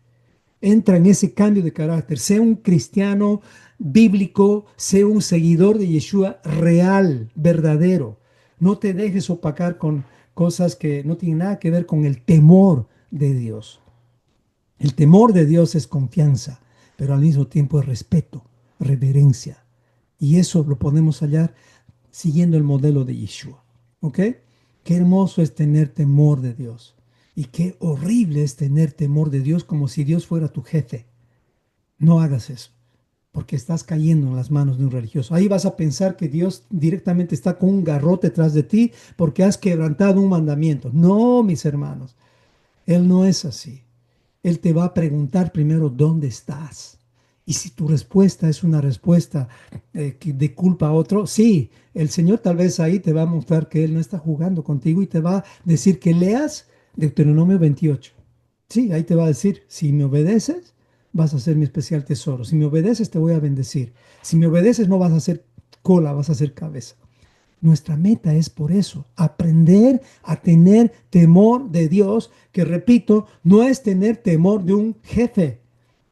Entra en ese cambio de carácter. Sea un cristiano bíblico, sea un seguidor de Yeshua real, verdadero. No te dejes opacar con cosas que no tienen nada que ver con el temor de Dios. El temor de Dios es confianza, pero al mismo tiempo es respeto, reverencia. Y eso lo podemos hallar siguiendo el modelo de Yeshua. ¿Ok? Qué hermoso es tener temor de Dios. Y qué horrible es tener temor de Dios como si Dios fuera tu jefe. No hagas eso, porque estás cayendo en las manos de un religioso. Ahí vas a pensar que Dios directamente está con un garrote tras de ti porque has quebrantado un mandamiento. No, mis hermanos, Él no es así. Él te va a preguntar primero dónde estás. Y si tu respuesta es una respuesta de culpa a otro, sí, el Señor tal vez ahí te va a mostrar que Él no está jugando contigo y te va a decir que leas Deuteronomio 28. Sí, ahí te va a decir, si me obedeces, vas a ser mi especial tesoro. Si me obedeces, te voy a bendecir. Si me obedeces, no vas a ser cola, vas a ser cabeza. Nuestra meta es por eso, aprender a tener temor de Dios, que repito, no es tener temor de un jefe,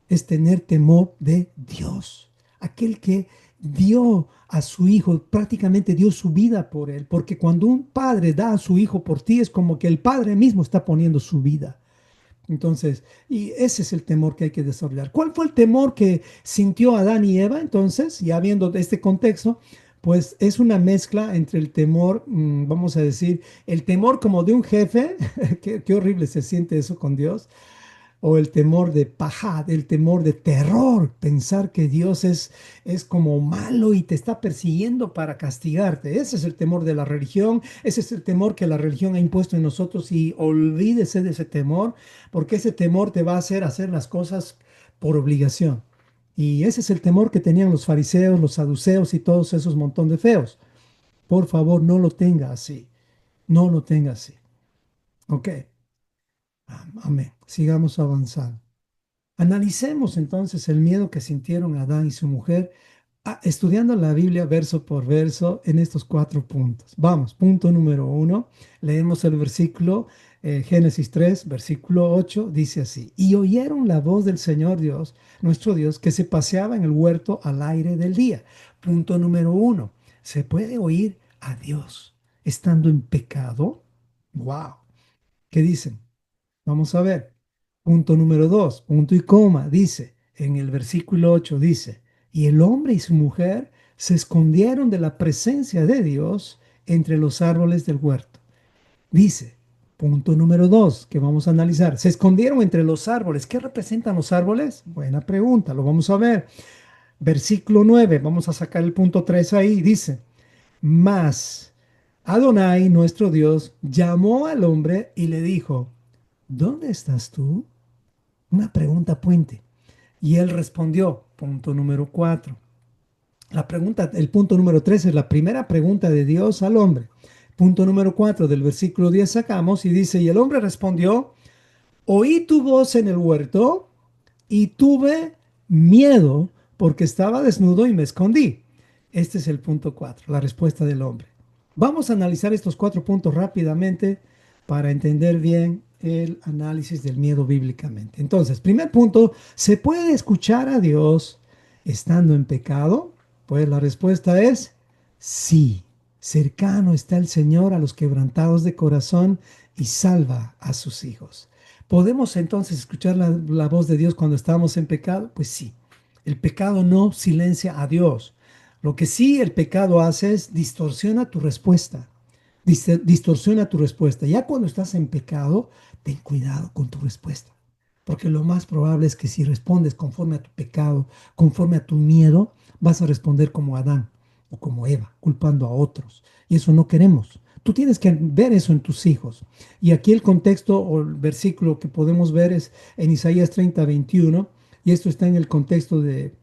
es tener temor de Dios, aquel que dio a su hijo, prácticamente dio su vida por él, porque cuando un padre da a su hijo por ti, es como que el padre mismo está poniendo su vida. Entonces, y ese es el temor que hay que desarrollar. ¿Cuál fue el temor que sintió Adán y Eva? Entonces, ya viendo este contexto, pues es una mezcla entre el temor, vamos a decir, el temor como de un jefe, qué horrible se siente eso con Dios, o el temor de pajad, el temor de terror, pensar que Dios es como malo y te está persiguiendo para castigarte. Ese es el temor de la religión, ese es el temor que la religión ha impuesto en nosotros y olvídese de ese temor, porque ese temor te va a hacer las cosas por obligación. Y ese es el temor que tenían los fariseos, los saduceos y todos esos montón de feos. Por favor, no lo tenga así. No lo tenga así. Ok. Amén. Sigamos avanzando. Analicemos entonces el miedo que sintieron Adán y su mujer estudiando la Biblia verso por verso en estos 4 puntos. Vamos, punto número 1, leemos el versículo Génesis 3, versículo 8, dice así, y oyeron la voz del Señor Dios, nuestro Dios, que se paseaba en el huerto al aire del día. Punto número 1, ¿se puede oír a Dios estando en pecado? ¡Wow! ¿Qué dicen? Vamos a ver. Punto número 2, punto y coma, dice, en el versículo 8 dice, y el hombre y su mujer se escondieron de la presencia de Dios entre los árboles del huerto. Dice, punto número 2 que vamos a analizar, se escondieron entre los árboles. ¿Qué representan los árboles? Buena pregunta, lo vamos a ver. Versículo 9, vamos a sacar el punto 3 ahí, dice, mas Adonai, nuestro Dios, llamó al hombre y le dijo, ¿dónde estás tú? Una pregunta puente. Y él respondió, punto número 4. La pregunta, el punto número 3 es la primera pregunta de Dios al hombre. Punto número 4 del versículo 10 sacamos y dice, y el hombre respondió, oí tu voz en el huerto y tuve miedo porque estaba desnudo y me escondí. Este es el punto 4, la respuesta del hombre. Vamos a analizar estos 4 puntos rápidamente para entender bien el análisis del miedo bíblicamente. Entonces, primer punto, ¿se puede escuchar a Dios estando en pecado? Pues la respuesta es sí. Cercano está el Señor a los quebrantados de corazón y salva a sus hijos. ¿Podemos entonces escuchar la voz de Dios cuando estamos en pecado? Pues sí. El pecado no silencia a Dios. Lo que sí el pecado hace es distorsiona tu respuesta. Distorsiona tu respuesta. Ya cuando estás en pecado, ten cuidado con tu respuesta. Porque lo más probable es que si respondes conforme a tu pecado, conforme a tu miedo, vas a responder como Adán o como Eva, culpando a otros. Y eso no queremos. Tú tienes que ver eso en tus hijos. Y aquí el contexto o el versículo que podemos ver es en Isaías 30:21, y esto está en el contexto de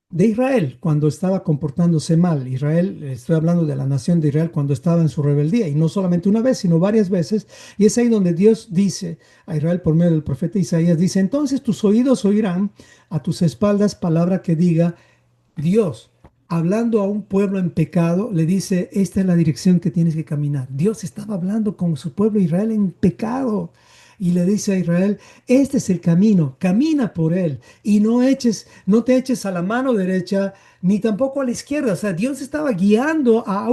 de Israel cuando estaba comportándose mal. Israel, estoy hablando de la nación de Israel cuando estaba en su rebeldía, y no solamente una vez, sino varias veces. Y es ahí donde Dios dice a Israel por medio del profeta Isaías, dice, entonces tus oídos oirán a tus espaldas palabra que diga, Dios, hablando a un pueblo en pecado, le dice, esta es la dirección que tienes que caminar. Dios estaba hablando con su pueblo Israel en pecado. y le dice a Israel, este es el camino, camina por él y no te eches a la mano derecha ni tampoco a la izquierda. O sea, Dios estaba guiando a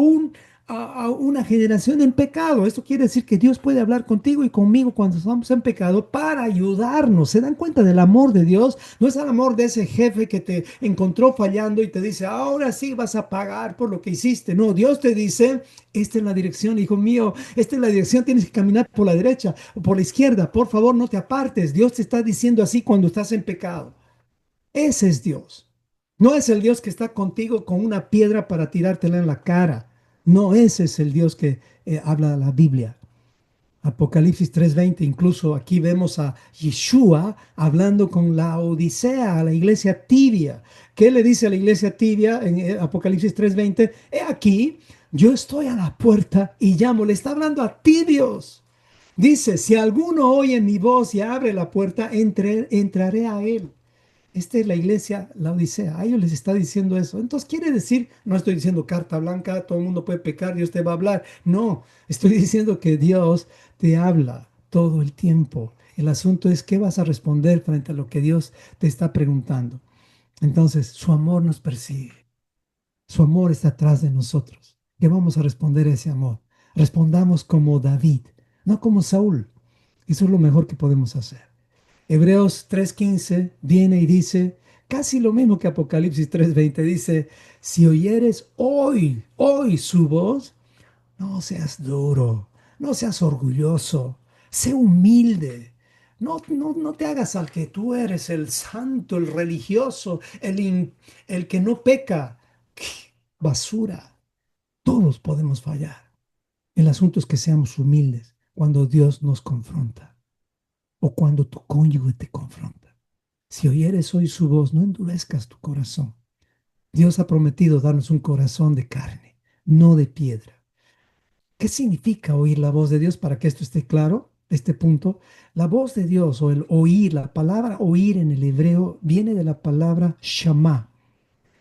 una generación en pecado. Esto quiere decir que Dios puede hablar contigo y conmigo cuando estamos en pecado para ayudarnos. ¿Se dan cuenta del amor de Dios? No es el amor de ese jefe que te encontró fallando y te dice, ahora sí vas a pagar por lo que hiciste. No, Dios te dice, esta es la dirección, hijo mío, esta es la dirección, tienes que caminar por la derecha o por la izquierda. Por favor, no te apartes. Dios te está diciendo así cuando estás en pecado. Ese es Dios. No es el Dios que está contigo con una piedra para tirártela en la cara. No, ese es el Dios que habla la Biblia. Apocalipsis 3:20, incluso aquí vemos a Yeshua hablando con la Odisea, a la iglesia tibia. ¿Qué le dice a la iglesia tibia en Apocalipsis 3:20? He aquí, yo estoy a la puerta y llamo. Le está hablando a tibios. Dice, si alguno oye mi voz y abre la puerta, entraré a él. Esta es la iglesia, la Odisea. A ellos les está diciendo eso. Entonces quiere decir, no estoy diciendo carta blanca, todo el mundo puede pecar, Dios te va a hablar. No, estoy diciendo que Dios te habla todo el tiempo. El asunto es qué vas a responder frente a lo que Dios te está preguntando. Entonces, su amor nos persigue. Su amor está atrás de nosotros. ¿Qué vamos a responder a ese amor? Respondamos como David, no como Saúl. Eso es lo mejor que podemos hacer. Hebreos 3:15 viene y dice casi lo mismo que Apocalipsis 3:20. Dice, si oyeres hoy su voz, no seas duro, no seas orgulloso, sé humilde. No te hagas al que tú eres el santo, el religioso, el que no peca. ¡Qué basura! Todos podemos fallar. El asunto es que seamos humildes cuando Dios nos confronta o cuando tu cónyuge te confronta. Si oyeres hoy su voz, no endurezcas tu corazón. Dios ha prometido darnos un corazón de carne, no de piedra. ¿Qué significa oír la voz de Dios para que esto esté claro? Este punto, la voz de Dios o el oír, la palabra oír en el hebreo viene de la palabra shama.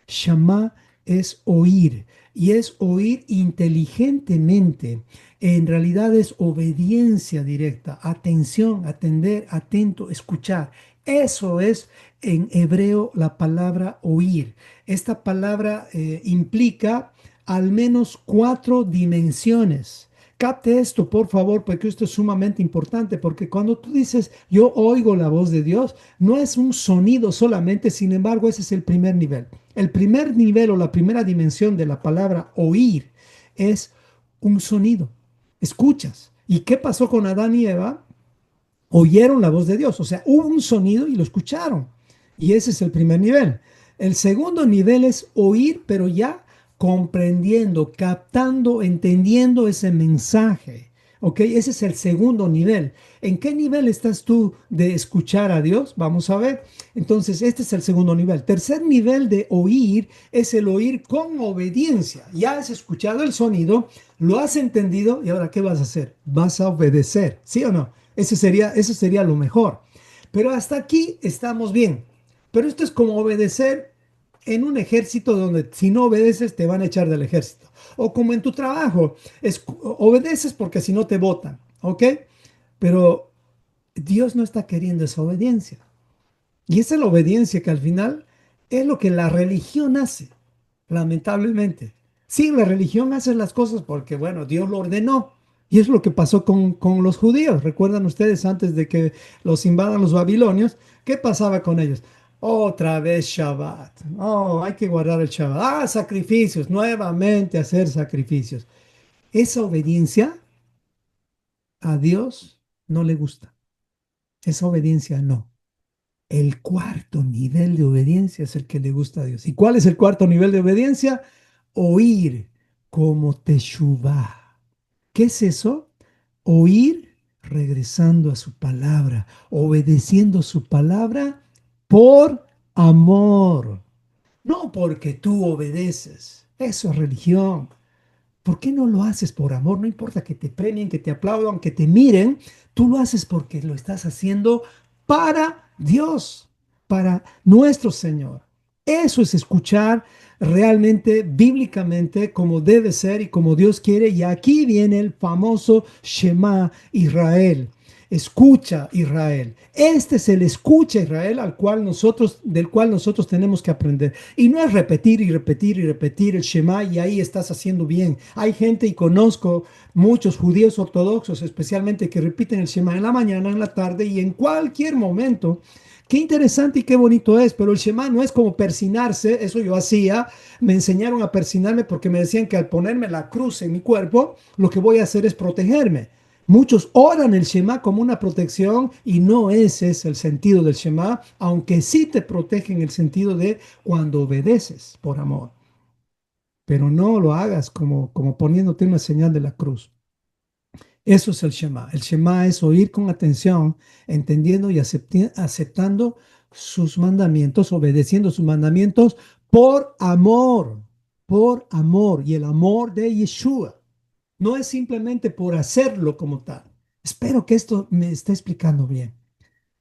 Shama es oír y es oír inteligentemente. En realidad es obediencia directa, atención, atender, atento, escuchar. Eso es en hebreo la palabra oír. Esta palabra implica al menos cuatro dimensiones. Capte esto, por favor, porque esto es sumamente importante, porque cuando tú dices yo oigo la voz de Dios, no es un sonido solamente, sin embargo, ese es el primer nivel. El primer nivel o la primera dimensión de la palabra oír es un sonido. Escuchas. ¿Y qué pasó con Adán y Eva? Oyeron la voz de Dios, o sea, hubo un sonido y lo escucharon. Y ese es el primer nivel. El segundo nivel es oír, pero ya comprendiendo, captando, entendiendo ese mensaje. ¿Ok? Ese es el segundo nivel. ¿En qué nivel estás tú de escuchar a Dios? Vamos a ver. Entonces, este es el segundo nivel. Tercer nivel de oír es el oír con obediencia. Ya has escuchado el sonido, lo has entendido y ahora, ¿qué vas a hacer? Vas a obedecer, ¿sí o no? Eso sería lo mejor. Pero hasta aquí estamos bien. Pero esto es como obedecer en un ejército donde si no obedeces te van a echar del ejército. O como en tu trabajo, obedeces porque si no te votan, ¿ok? Pero Dios no está queriendo esa obediencia. Y esa es la obediencia que al final es lo que la religión hace, lamentablemente. Sí, la religión hace las cosas porque, bueno, Dios lo ordenó. Y es lo que pasó con los judíos. ¿Recuerdan ustedes antes de que los invadan los babilonios? ¿Qué pasaba con ellos? Otra vez Shabbat. Oh, hay que guardar el Shabbat. Ah, sacrificios. Nuevamente hacer sacrificios. Esa obediencia a Dios no le gusta. Esa obediencia no. El cuarto nivel de obediencia es el que le gusta a Dios. ¿Y cuál es el cuarto nivel de obediencia? Oír como teshuvá. ¿Qué es eso? Oír regresando a su palabra, obedeciendo su palabra por amor, no porque tú obedeces. Eso es religión. ¿Por qué no lo haces por amor? No importa que te premien, que te aplaudan, que te miren, tú lo haces porque lo estás haciendo para Dios, para nuestro Señor. Eso es escuchar realmente, bíblicamente, como debe ser y como Dios quiere. Y aquí viene el famoso Shema Israel. escucha Israel. Este es el escucha Israel del cual nosotros tenemos que aprender. Y no es repetir y repetir y repetir el Shema y ahí estás haciendo bien. Hay gente y conozco muchos judíos ortodoxos, especialmente que repiten el Shema en la mañana, en la tarde y en cualquier momento. Qué interesante y qué bonito es, pero el Shema no es como persinarse, eso yo hacía, me enseñaron a persinarme porque me decían que al ponerme la cruz en mi cuerpo, lo que voy a hacer es protegerme. Muchos oran el Shema como una protección y no ese es el sentido del Shema, aunque sí te protege en el sentido de cuando obedeces por amor, pero no lo hagas como poniéndote una señal de la cruz. Eso es el Shema. El Shema es oír con atención, entendiendo y aceptando sus mandamientos, obedeciendo sus mandamientos por amor, por amor y el amor de Yeshua. No es simplemente por hacerlo como tal. Espero que esto me esté explicando bien.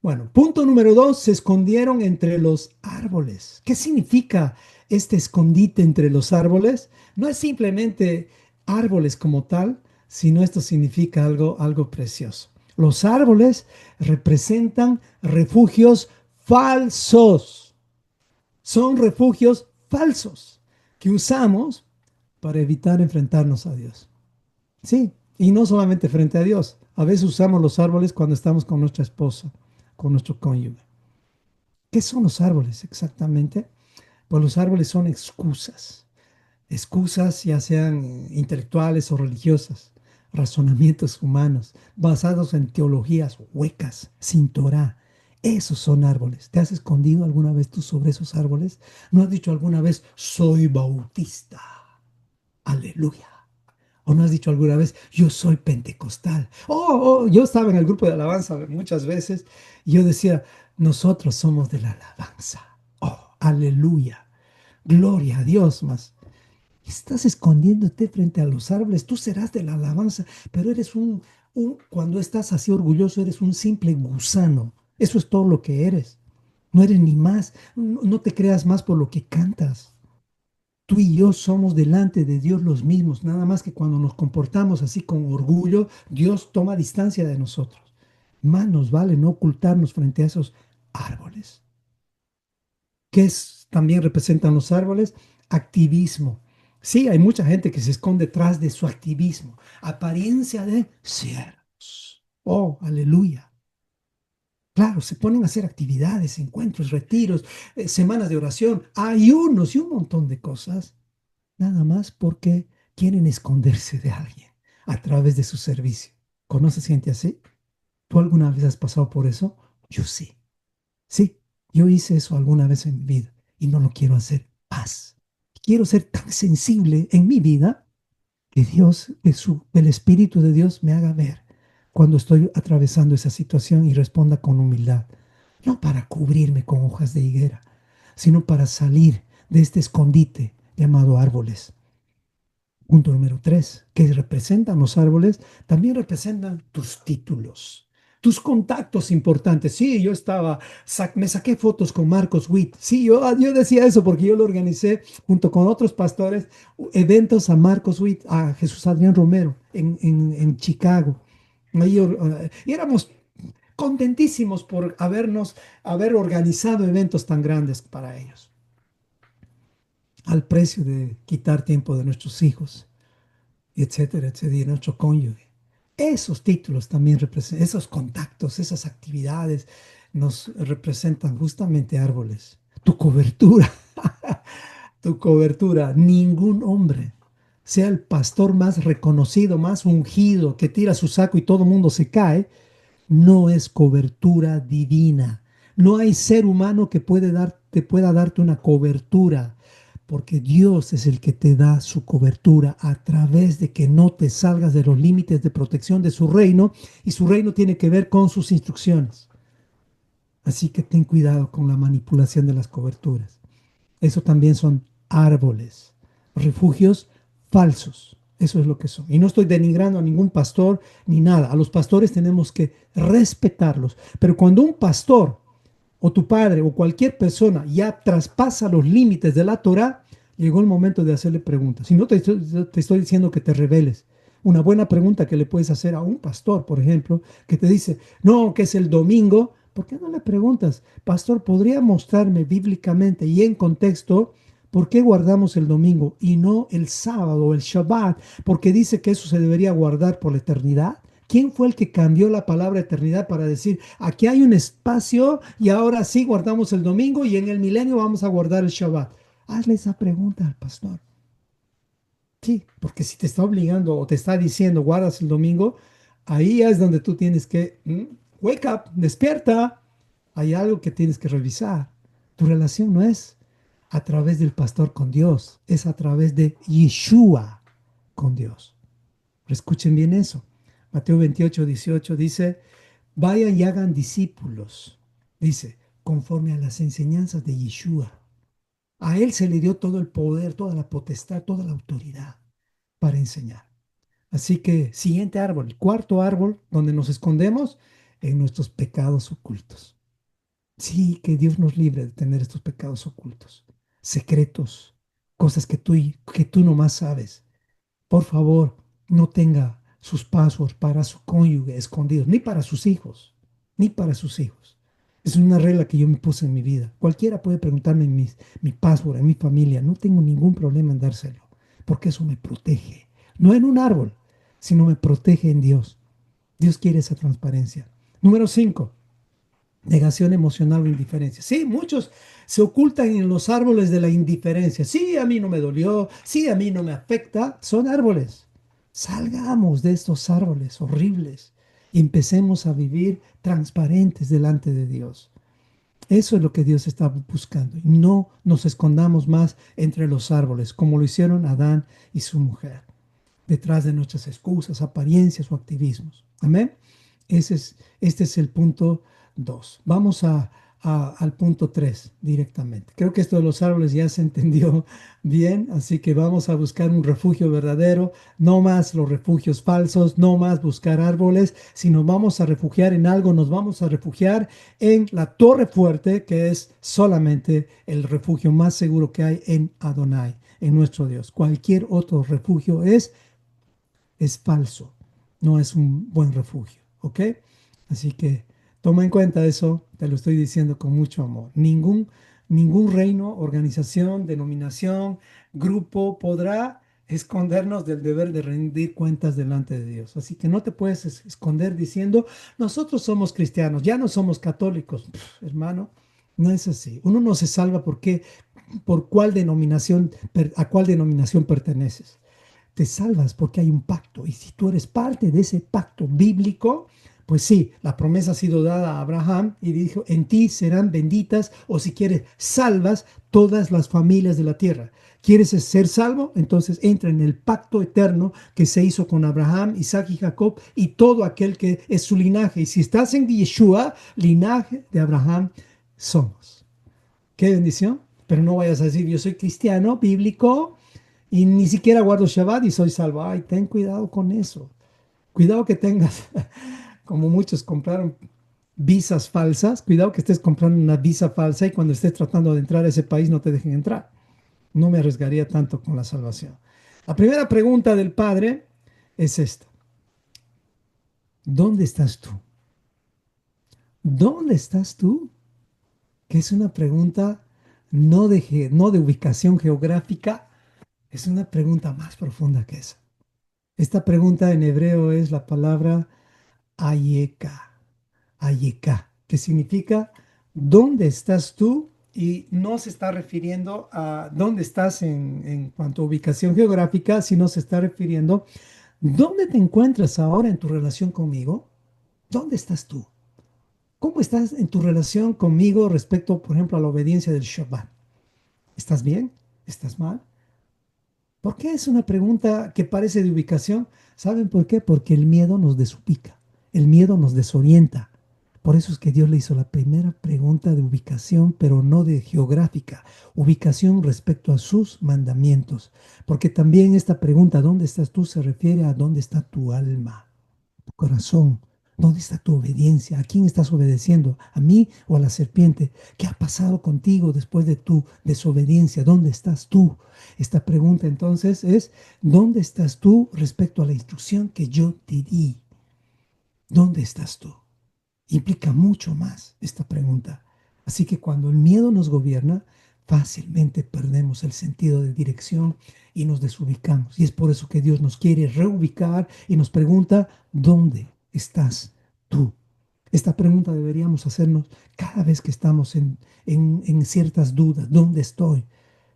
Bueno, punto número dos, se escondieron entre los árboles. ¿Qué significa este escondite entre los árboles? No es simplemente árboles como tal, sino esto significa algo precioso. Los árboles representan refugios falsos. Son refugios falsos que usamos para evitar enfrentarnos a Dios. Sí, y no solamente frente a Dios. A veces usamos los árboles cuando estamos con nuestra esposa, con nuestro cónyuge. ¿Qué son los árboles exactamente? Pues los árboles son excusas. Excusas ya sean intelectuales o religiosas, razonamientos humanos, basados en teologías huecas, sin Torah. Esos son árboles. ¿Te has escondido alguna vez tú sobre esos árboles? ¿No has dicho alguna vez, soy bautista? Aleluya. ¿O no has dicho alguna vez, yo soy pentecostal? Yo estaba en el grupo de alabanza muchas veces y yo decía, nosotros somos de la alabanza. Oh, aleluya. Gloria a Dios, más. Estás escondiéndote frente a los árboles. Tú serás de la alabanza, pero eres cuando estás así orgulloso, eres un simple gusano. Eso es todo lo que eres. No eres ni más. No te creas más por lo que cantas. Tú y yo somos delante de Dios los mismos, nada más que cuando nos comportamos así con orgullo, Dios toma distancia de nosotros. Más nos vale no ocultarnos frente a esos árboles. ¿Qué también representan los árboles? Activismo. Sí, hay mucha gente que se esconde detrás de su activismo. Apariencia de siervos. Oh, aleluya. Claro, se ponen a hacer actividades, encuentros, retiros, semanas de oración, ayunos y un montón de cosas. Nada más porque quieren esconderse de alguien a través de su servicio. ¿Conoces gente así? ¿Tú alguna vez has pasado por eso? Yo sí. Sí, yo hice eso alguna vez en mi vida y no lo quiero hacer más. Quiero ser tan sensible en mi vida que Dios, el Espíritu de Dios me haga ver cuando estoy atravesando esa situación y responda con humildad. No para cubrirme con hojas de higuera, sino para salir de este escondite llamado árboles. Punto número tres, que representan los árboles, también representan tus títulos, tus contactos importantes. Sí, me saqué fotos con Marcos Witt. Sí, yo decía eso porque yo lo organicé junto con otros pastores, eventos a Marcos Witt, a Jesús Adrián Romero en Chicago. Y éramos contentísimos por haber organizado eventos tan grandes para ellos, al precio de quitar tiempo de nuestros hijos etcétera, etcétera, y nuestro cónyuge. Esos títulos también representan, esos contactos, esas actividades nos representan justamente árboles. Tu cobertura, tu cobertura. Ningún hombre, sea el pastor más reconocido, más ungido, que tira su saco y todo el mundo se cae, no es cobertura divina. No hay ser humano que te pueda darte una cobertura, porque Dios es el que te da su cobertura a través de que no te salgas de los límites de protección de su reino, y su reino tiene que ver con sus instrucciones. Así que ten cuidado con la manipulación de las coberturas. Eso también son árboles, refugios falsos. Eso es lo que son. Y no estoy denigrando a ningún pastor ni nada. A los pastores tenemos que respetarlos. Pero cuando un pastor o tu padre o cualquier persona ya traspasa los límites de la Torah, llegó el momento de hacerle preguntas. Y no te estoy diciendo que te rebeles. Una buena pregunta que le puedes hacer a un pastor, por ejemplo, que te dice, no, que es el domingo. ¿Por qué no le preguntas, pastor, podría mostrarme bíblicamente y en contexto por qué guardamos el domingo y no el sábado o el Shabbat? Porque dice que eso se debería guardar por la eternidad. ¿Quién fue el que cambió la palabra eternidad para decir, aquí hay un espacio y ahora sí guardamos el domingo y en el milenio vamos a guardar el Shabbat? Hazle esa pregunta al pastor. Sí, porque si te está obligando o te está diciendo guardas el domingo, ahí es donde tú tienes que, wake up, despierta. Hay algo que tienes que revisar. Tu relación no es a través del pastor con Dios, es a través de Yeshua con Dios. Escuchen bien eso. Mateo 28, 18 dice, vayan y hagan discípulos. Dice, conforme a las enseñanzas de Yeshua. A él se le dio todo el poder, toda la potestad, toda la autoridad para enseñar. Así que, siguiente árbol, el cuarto árbol donde nos escondemos en nuestros pecados ocultos. Sí, que Dios nos libre de tener estos pecados ocultos, secretos, cosas que tú nomás sabes. Por favor, no tenga sus passwords para su cónyuge escondidos, ni para sus hijos, ni para sus hijos. Es una regla que yo me puse en mi vida. Cualquiera puede preguntarme mi password en mi familia. No tengo ningún problema en dárselo, porque eso me protege. No en un árbol, sino me protege en Dios. Dios quiere esa transparencia. Número 5. Negación emocional o indiferencia. Sí, muchos se ocultan en los árboles de la indiferencia. Sí, a mí no me dolió. Sí, a mí no me afecta. Son árboles. Salgamos de estos árboles horribles y empecemos a vivir transparentes delante de Dios. Eso es lo que Dios está buscando. Y no nos escondamos más entre los árboles, como lo hicieron Adán y su mujer, detrás de nuestras excusas, apariencias o activismos. Amén. Este es el punto 2. Vamos al punto 3 directamente. Creo que esto de los árboles ya se entendió bien, así que vamos a buscar un refugio verdadero, no más los refugios falsos, no más buscar árboles, sino vamos a refugiar en algo, nos vamos a refugiar en la torre fuerte, que es solamente el refugio más seguro que hay en Adonai, en nuestro Dios. Cualquier otro refugio es falso, no es un buen refugio, ¿ok? Así que toma en cuenta eso, te lo estoy diciendo con mucho amor. Ningún reino, organización, denominación, grupo podrá escondernos del deber de rendir cuentas delante de Dios. Así que no te puedes esconder diciendo, nosotros somos cristianos, ya no somos católicos. Hermano, no es así. Uno no se salva porque por cuál denominación, a cuál denominación perteneces. Te salvas porque hay un pacto. Y si tú eres parte de ese pacto bíblico, pues sí, la promesa ha sido dada a Abraham y dijo, en ti serán benditas, o si quieres, salvas todas las familias de la tierra. ¿Quieres ser salvo? Entonces entra en el pacto eterno que se hizo con Abraham, Isaac y Jacob y todo aquel que es su linaje. Y si estás en Yeshua, linaje de Abraham somos. Qué bendición. Pero no vayas a decir, yo soy cristiano, bíblico, y ni siquiera guardo Shabbat y soy salvo. Ay, ten cuidado con eso. Cuidado que tengas, como muchos compraron visas falsas, cuidado que estés comprando una visa falsa y cuando estés tratando de entrar a ese país no te dejen entrar. No me arriesgaría tanto con la salvación. La primera pregunta del Padre es esta. ¿Dónde estás tú? ¿Dónde estás tú? Que es una pregunta no de ubicación geográfica, es una pregunta más profunda que esa. Esta pregunta en hebreo es la palabra Ayeka, Ayeka, que significa ¿dónde estás tú? Y no se está refiriendo a dónde estás en cuanto a ubicación geográfica, sino se está refiriendo ¿dónde te encuentras ahora en tu relación conmigo? ¿Dónde estás tú? ¿Cómo estás en tu relación conmigo respecto, por ejemplo, a la obediencia del Shabbat? ¿Estás bien? ¿Estás mal? ¿Por qué es una pregunta que parece de ubicación? ¿Saben por qué? Porque el miedo nos desubica, el miedo nos desorienta. Por eso es que Dios le hizo la primera pregunta de ubicación, pero no de geográfica, ubicación respecto a sus mandamientos. Porque también esta pregunta, ¿dónde estás tú?, se refiere a dónde está tu alma, tu corazón, ¿Dónde está tu obediencia? ¿A quién estás obedeciendo? ¿A mí o a la serpiente? ¿Qué ha pasado contigo después de tu desobediencia? ¿Dónde estás tú? Esta pregunta entonces es, ¿dónde estás tú respecto a la instrucción que yo te di? ¿Dónde estás tú? Implica mucho más esta pregunta. Así que cuando el miedo nos gobierna, fácilmente perdemos el sentido de dirección y nos desubicamos. Y es por eso que Dios nos quiere reubicar y nos pregunta, ¿dónde estás tú? Esta pregunta deberíamos hacernos cada vez que estamos en ciertas dudas. ¿Dónde estoy?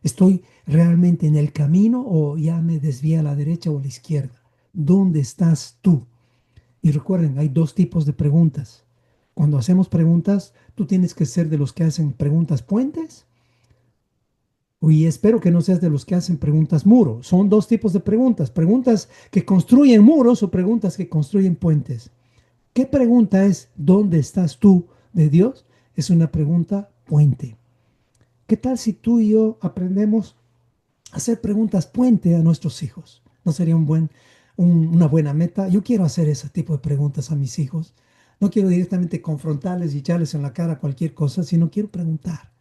¿Estoy realmente en el camino o ya me desvié a la derecha o a la izquierda? ¿Dónde estás tú? Y recuerden, hay dos tipos de preguntas. Cuando hacemos preguntas, tú tienes que ser de los que hacen preguntas puentes. Y espero que no seas de los que hacen preguntas muro. Son dos tipos de preguntas. Preguntas que construyen muros o preguntas que construyen puentes. ¿Qué pregunta es ¿dónde estás tú de Dios? Es una pregunta puente. ¿Qué tal si tú y yo aprendemos hacer preguntas puente a nuestros hijos? ¿No sería una buena meta? Yo quiero hacer ese tipo de preguntas a mis hijos. No quiero directamente confrontarles y echarles en la cara cualquier cosa, sino quiero preguntar.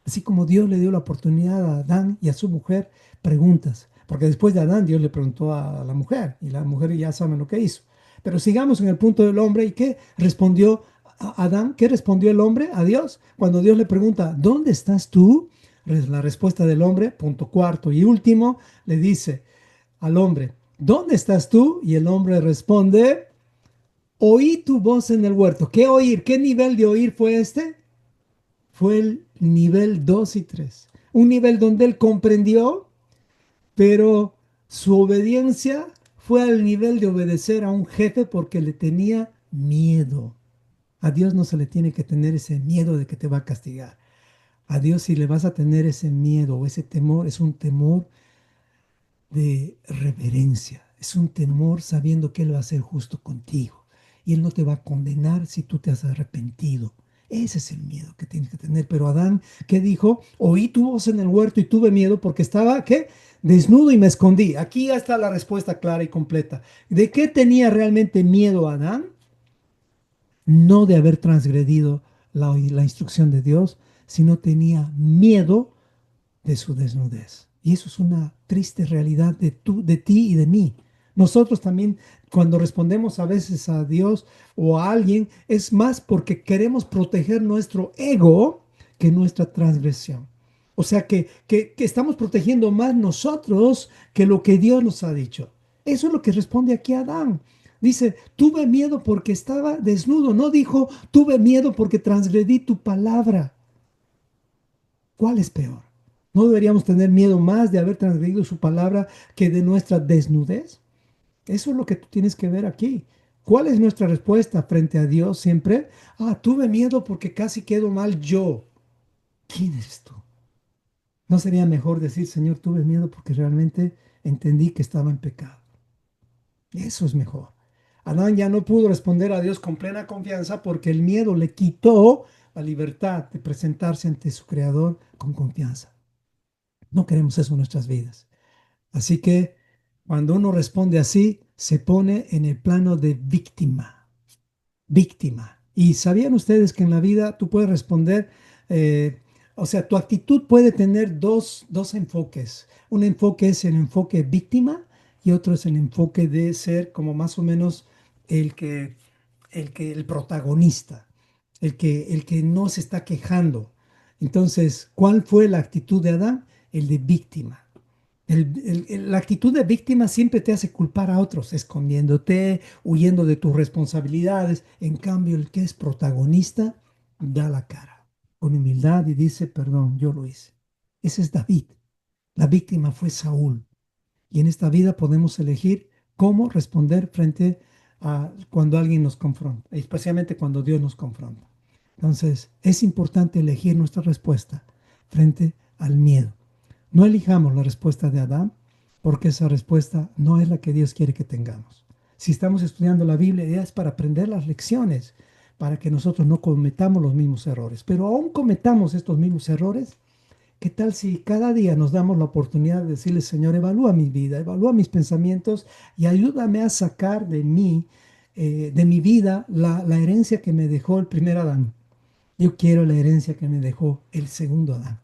Así como Dios le dio la oportunidad a Adán y a su mujer, preguntas. Porque después de Adán, Dios le preguntó a la mujer y la mujer ya sabe lo que hizo. Pero sigamos en el punto del hombre. ¿Y qué respondió Adán? ¿Qué respondió el hombre a Dios? Cuando Dios le pregunta, ¿dónde estás tú? La respuesta del hombre, punto cuarto y último, le dice al hombre, ¿dónde estás tú? Y el hombre responde, oí tu voz en el huerto. ¿Qué oír? ¿Qué nivel de oír fue este? Fue el nivel 2 y 3. Un nivel donde él comprendió, pero su obediencia fue al nivel de obedecer a un jefe porque le tenía miedo. A Dios no se le tiene que tener ese miedo de que te va a castigar. A Dios si le vas a tener ese miedo o ese temor, es un temor de reverencia. Es un temor sabiendo que Él va a ser justo contigo. Y Él no te va a condenar si tú te has arrepentido. Ese es el miedo que tienes que tener. Pero Adán, ¿qué dijo? Oí tu voz en el huerto y tuve miedo porque estaba, ¿qué? Desnudo y me escondí. Aquí ya está la respuesta clara y completa. ¿De qué tenía realmente miedo Adán? No de haber transgredido la instrucción de Dios, sino tenía miedo de su desnudez. Y eso es una triste realidad de ti y de mí. Nosotros también, cuando respondemos a veces a Dios o a alguien, es más porque queremos proteger nuestro ego que nuestra transgresión. O sea que estamos protegiendo más nosotros que lo que Dios nos ha dicho. Eso es lo que responde aquí Adán. Dice, tuve miedo porque estaba desnudo. No dijo, tuve miedo porque transgredí tu palabra. ¿Cuál es peor? ¿No deberíamos tener miedo más de haber transgredido su palabra que de nuestra desnudez? Eso es lo que tú tienes que ver aquí. ¿Cuál es nuestra respuesta frente a Dios siempre? Ah, tuve miedo porque casi quedo mal yo. ¿Quién eres tú? ¿No sería mejor decir, Señor, tuve miedo porque realmente entendí que estaba en pecado? Eso es mejor. Adán ya no pudo responder a Dios con plena confianza porque el miedo le quitó la libertad de presentarse ante su Creador con confianza. No queremos eso en nuestras vidas. Así que cuando uno responde así, se pone en el plano de víctima, víctima. Y sabían ustedes que en la vida tú puedes responder, o sea, tu actitud puede tener dos enfoques. Un enfoque es el enfoque víctima y otro es el enfoque de ser como más o menos el que, el protagonista, el que no se está quejando. Entonces, ¿cuál fue la actitud de Adán? El de víctima. La actitud de víctima siempre te hace culpar a otros, escondiéndote, huyendo de tus responsabilidades. En cambio, el que es protagonista da la cara con humildad y dice, perdón, yo lo hice. Ese es David. La víctima fue Saúl. Y en esta vida podemos elegir cómo responder frente a cuando alguien nos confronta, especialmente cuando Dios nos confronta. Entonces, es importante elegir nuestra respuesta frente al miedo. No elijamos la respuesta de Adán, porque esa respuesta no es la que Dios quiere que tengamos. Si estamos estudiando la Biblia, es para aprender las lecciones, para que nosotros no cometamos los mismos errores. Pero aún cometamos estos mismos errores, ¿qué tal si cada día nos damos la oportunidad de decirle, Señor, evalúa mi vida, evalúa mis pensamientos y ayúdame a sacar de mí de mi vida la herencia que me dejó el primer Adán. Yo quiero la herencia que me dejó el segundo Adán.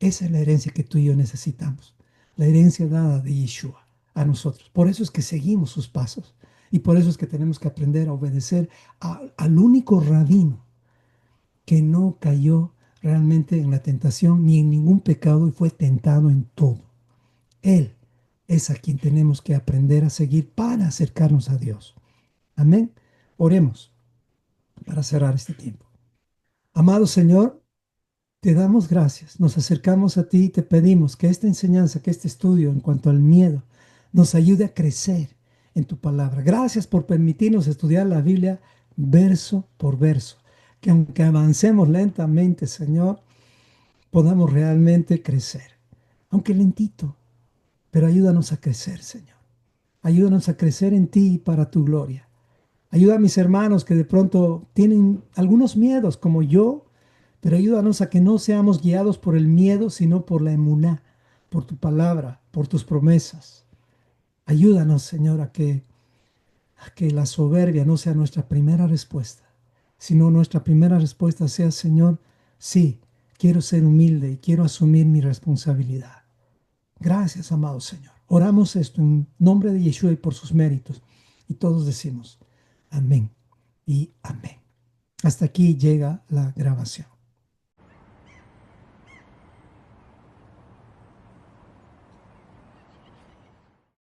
Esa es la herencia que tú y yo necesitamos. La herencia dada de Yeshua a nosotros. Por eso es que seguimos sus pasos. Y por eso es que tenemos que aprender a obedecer al único rabino que no cayó realmente en la tentación ni en ningún pecado y fue tentado en todo. Él es a quien tenemos que aprender a seguir para acercarnos a Dios. Amén. Oremos para cerrar este tiempo. Amado Señor, te damos gracias, nos acercamos a ti y te pedimos que esta enseñanza, que este estudio en cuanto al miedo, nos ayude a crecer en tu palabra. Gracias por permitirnos estudiar la Biblia verso por verso, que aunque avancemos lentamente, Señor, podamos realmente crecer, aunque lentito, pero ayúdanos a crecer, Señor. Ayúdanos a crecer en ti y para tu gloria. Ayuda a mis hermanos que de pronto tienen algunos miedos como yo, pero ayúdanos a que no seamos guiados por el miedo, sino por la emuná, por tu palabra, por tus promesas. Ayúdanos, Señor, a que la soberbia no sea nuestra primera respuesta, sino nuestra primera respuesta sea, Señor, sí, quiero ser humilde y quiero asumir mi responsabilidad. Gracias, amado Señor. Oramos esto en nombre de Yeshua y por sus méritos. Y todos decimos, amén y amén. Hasta aquí llega la grabación.